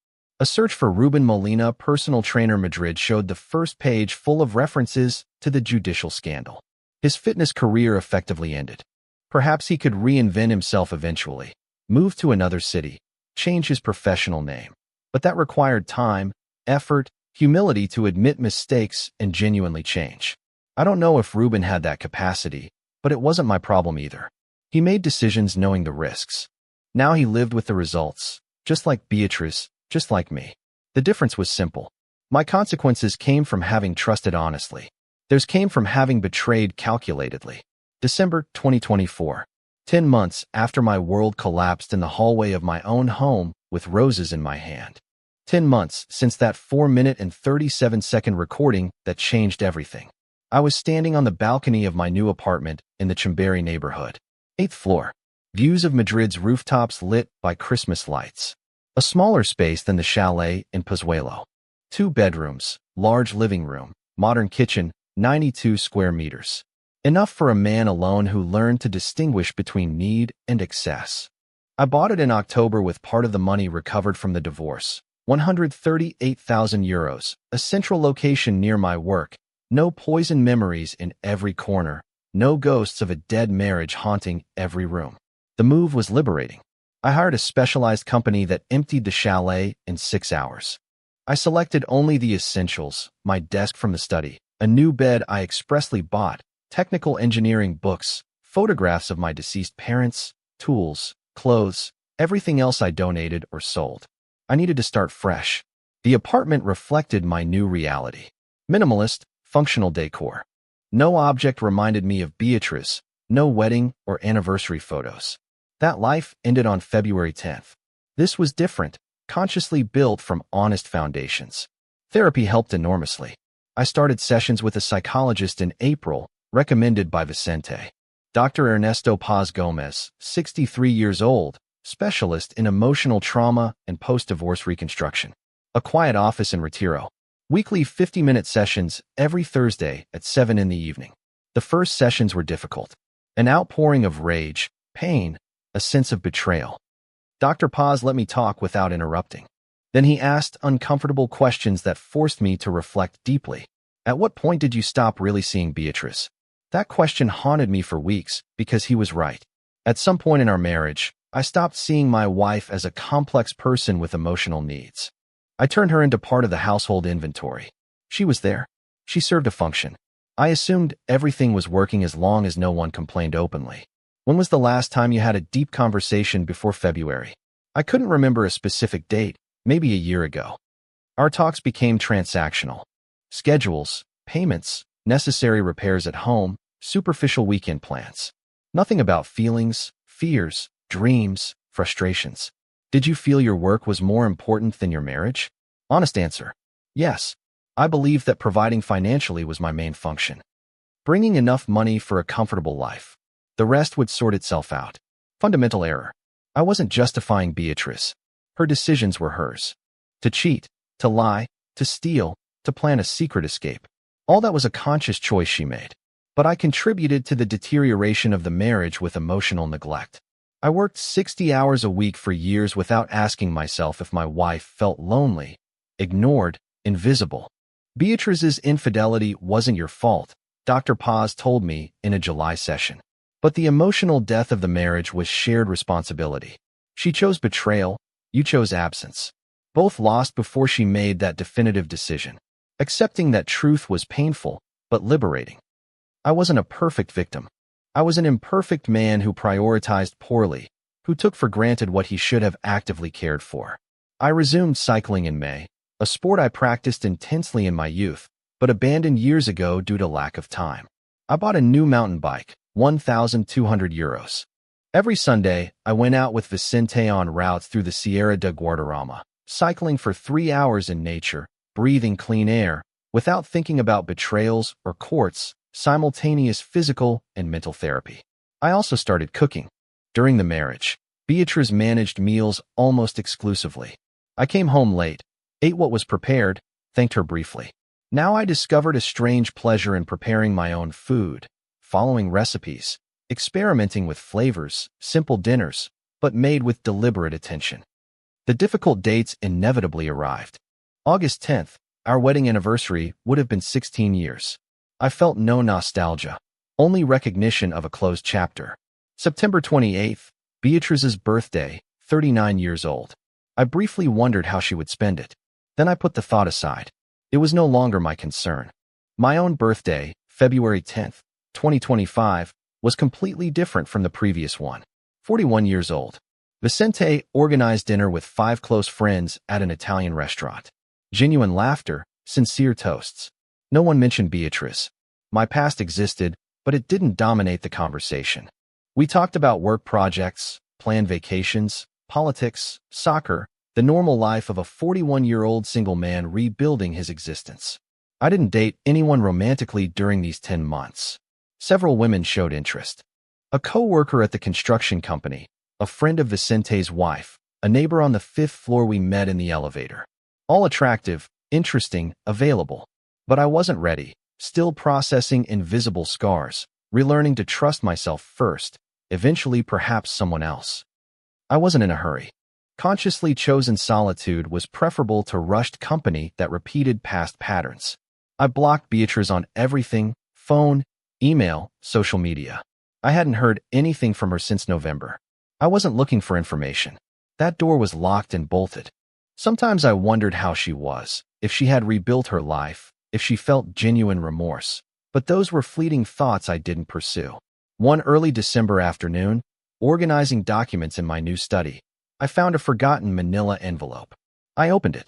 A search for Ruben Molina, personal trainer Madrid, showed the first page full of references to the judicial scandal. His fitness career effectively ended. Perhaps he could reinvent himself eventually, move to another city, change his professional name. But that required time, effort, humility to admit mistakes and genuinely change. I don't know if Ruben had that capacity, but it wasn't my problem either. He made decisions knowing the risks. Now he lived with the results, just like Beatrice, just like me. The difference was simple. My consequences came from having trusted honestly. Theirs came from having betrayed calculatedly. December 2024. 10 months after my world collapsed in the hallway of my own home with roses in my hand. 10 months since that 4-minute and 37-second recording that changed everything. I was standing on the balcony of my new apartment in the Chambéry neighborhood. 8th floor. Views of Madrid's rooftops lit by Christmas lights. A smaller space than the chalet in Pozuelo. 2 bedrooms, large living room, modern kitchen, 92 square meters. Enough for a man alone who learned to distinguish between need and excess. I bought it in October with part of the money recovered from the divorce. 138,000 euros, a central location near my work. No poison memories in every corner. No ghosts of a dead marriage haunting every room. The move was liberating. I hired a specialized company that emptied the chalet in 6 hours. I selected only the essentials, my desk from the study, a new bed I expressly bought, technical engineering books, photographs of my deceased parents, tools, clothes, everything else I donated or sold. I needed to start fresh. The apartment reflected my new reality. Minimalist, functional decor. No object reminded me of Beatrice, no wedding or anniversary photos. That life ended on February 10th. This was different, consciously built from honest foundations. Therapy helped enormously. I started sessions with a psychologist in April, recommended by Vicente. Dr. Ernesto Paz Gomez, 63 years old, specialist in emotional trauma and post-divorce reconstruction. A quiet office in Retiro. Weekly 50-minute sessions every Thursday at 7 in the evening. The first sessions were difficult. An outpouring of rage, pain, a sense of betrayal. Dr. Paz let me talk without interrupting. Then he asked uncomfortable questions that forced me to reflect deeply. At what point did you stop really seeing Beatrice? That question haunted me for weeks because he was right. At some point in our marriage, I stopped seeing my wife as a complex person with emotional needs. I turned her into part of the household inventory. She was there. She served a function. I assumed everything was working as long as no one complained openly. When was the last time you had a deep conversation before February? I couldn't remember a specific date, maybe a year ago. Our talks became transactional. Schedules, payments, necessary repairs at home, superficial weekend plans. Nothing about feelings, fears, dreams, frustrations. Did you feel your work was more important than your marriage? Honest answer. Yes. I believed that providing financially was my main function. Bringing enough money for a comfortable life. The rest would sort itself out. Fundamental error. I wasn't justifying Beatrice. Her decisions were hers. To cheat, to lie, to steal, to plan a secret escape. All that was a conscious choice she made. But I contributed to the deterioration of the marriage with emotional neglect. I worked 60 hours a week for years without asking myself if my wife felt lonely, ignored, invisible. Beatrice's infidelity wasn't your fault, Dr. Paz told me in a July session. But the emotional death of the marriage was shared responsibility. She chose betrayal, you chose absence. Both lost before she made that definitive decision. Accepting that truth was painful, but liberating. I wasn't a perfect victim. I was an imperfect man who prioritized poorly, who took for granted what he should have actively cared for. I resumed cycling in May, a sport I practiced intensely in my youth, but abandoned years ago due to lack of time. I bought a new mountain bike, 1,200 euros. Every Sunday, I went out with Vicente on routes through the Sierra de Guadarrama, cycling for 3 hours in nature, breathing clean air, without thinking about betrayals or courts, simultaneous physical and mental therapy. I also started cooking. During the marriage, Beatrice managed meals almost exclusively. I came home late, ate what was prepared, thanked her briefly. Now I discovered a strange pleasure in preparing my own food, following recipes, experimenting with flavors, simple dinners, but made with deliberate attention. The difficult dates inevitably arrived. August 10th, our wedding anniversary would have been 16 years. I felt no nostalgia, only recognition of a closed chapter. September 28th, Beatrice's birthday, 39 years old. I briefly wondered how she would spend it. Then I put the thought aside. It was no longer my concern. My own birthday, February 10th, 2025, was completely different from the previous one. 41 years old. Vicente organized dinner with 5 close friends at an Italian restaurant. Genuine laughter, sincere toasts. No one mentioned Beatrice. My past existed, but it didn't dominate the conversation. We talked about work projects, planned vacations, politics, soccer, the normal life of a 41-year-old single man rebuilding his existence. I didn't date anyone romantically during these 10 months. Several women showed interest. A co-worker at the construction company, a friend of Vicente's wife, a neighbor on the 5th floor we met in the elevator. All attractive, interesting, available. But I wasn't ready, still processing invisible scars, relearning to trust myself first, eventually perhaps someone else. I wasn't in a hurry. Consciously chosen solitude was preferable to rushed company that repeated past patterns. I blocked Beatrice on everything, phone, email, social media. I hadn't heard anything from her since November. I wasn't looking for information. That door was locked and bolted. Sometimes I wondered how she was, if she had rebuilt her life, if she felt genuine remorse. But those were fleeting thoughts I didn't pursue. One early December afternoon, organizing documents in my new study, I found a forgotten manila envelope. I opened it.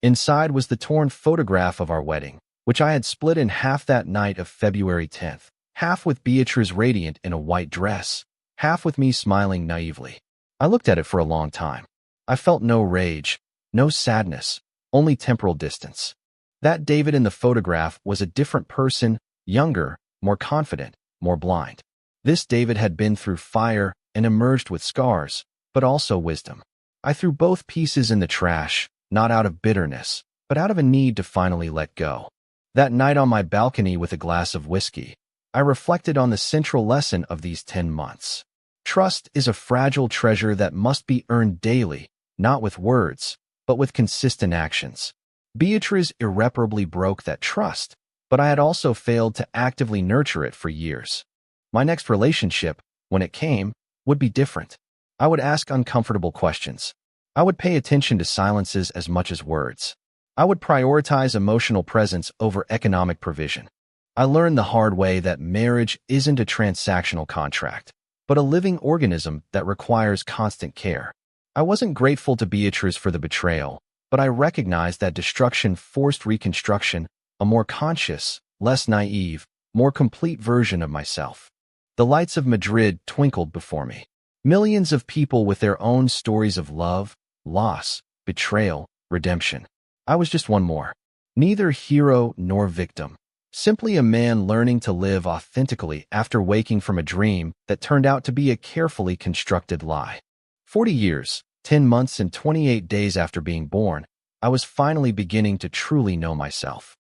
Inside was the torn photograph of our wedding, which I had split in half that night of February 10th, half with Beatrice radiant in a white dress, half with me smiling naively. I looked at it for a long time. I felt no rage, no sadness, only temporal distance. That David in the photograph was a different person, younger, more confident, more blind. This David had been through fire and emerged with scars, but also wisdom. I threw both pieces in the trash, not out of bitterness, but out of a need to finally let go. That night on my balcony with a glass of whiskey, I reflected on the central lesson of these 10 months. Trust is a fragile treasure that must be earned daily, not with words, but with consistent actions. Beatrice irreparably broke that trust, but I had also failed to actively nurture it for years. My next relationship, when it came, would be different. I would ask uncomfortable questions. I would pay attention to silences as much as words. I would prioritize emotional presence over economic provision. I learned the hard way that marriage isn't a transactional contract, but a living organism that requires constant care. I wasn't grateful to Beatrice for the betrayal, but I recognized that destruction forced reconstruction, a more conscious, less naive, more complete version of myself. The lights of Madrid twinkled before me. Millions of people with their own stories of love, loss, betrayal, redemption. I was just one more. Neither hero nor victim. Simply a man learning to live authentically after waking from a dream that turned out to be a carefully constructed lie. 40 years, 10 months and 28 days after being born, I was finally beginning to truly know myself.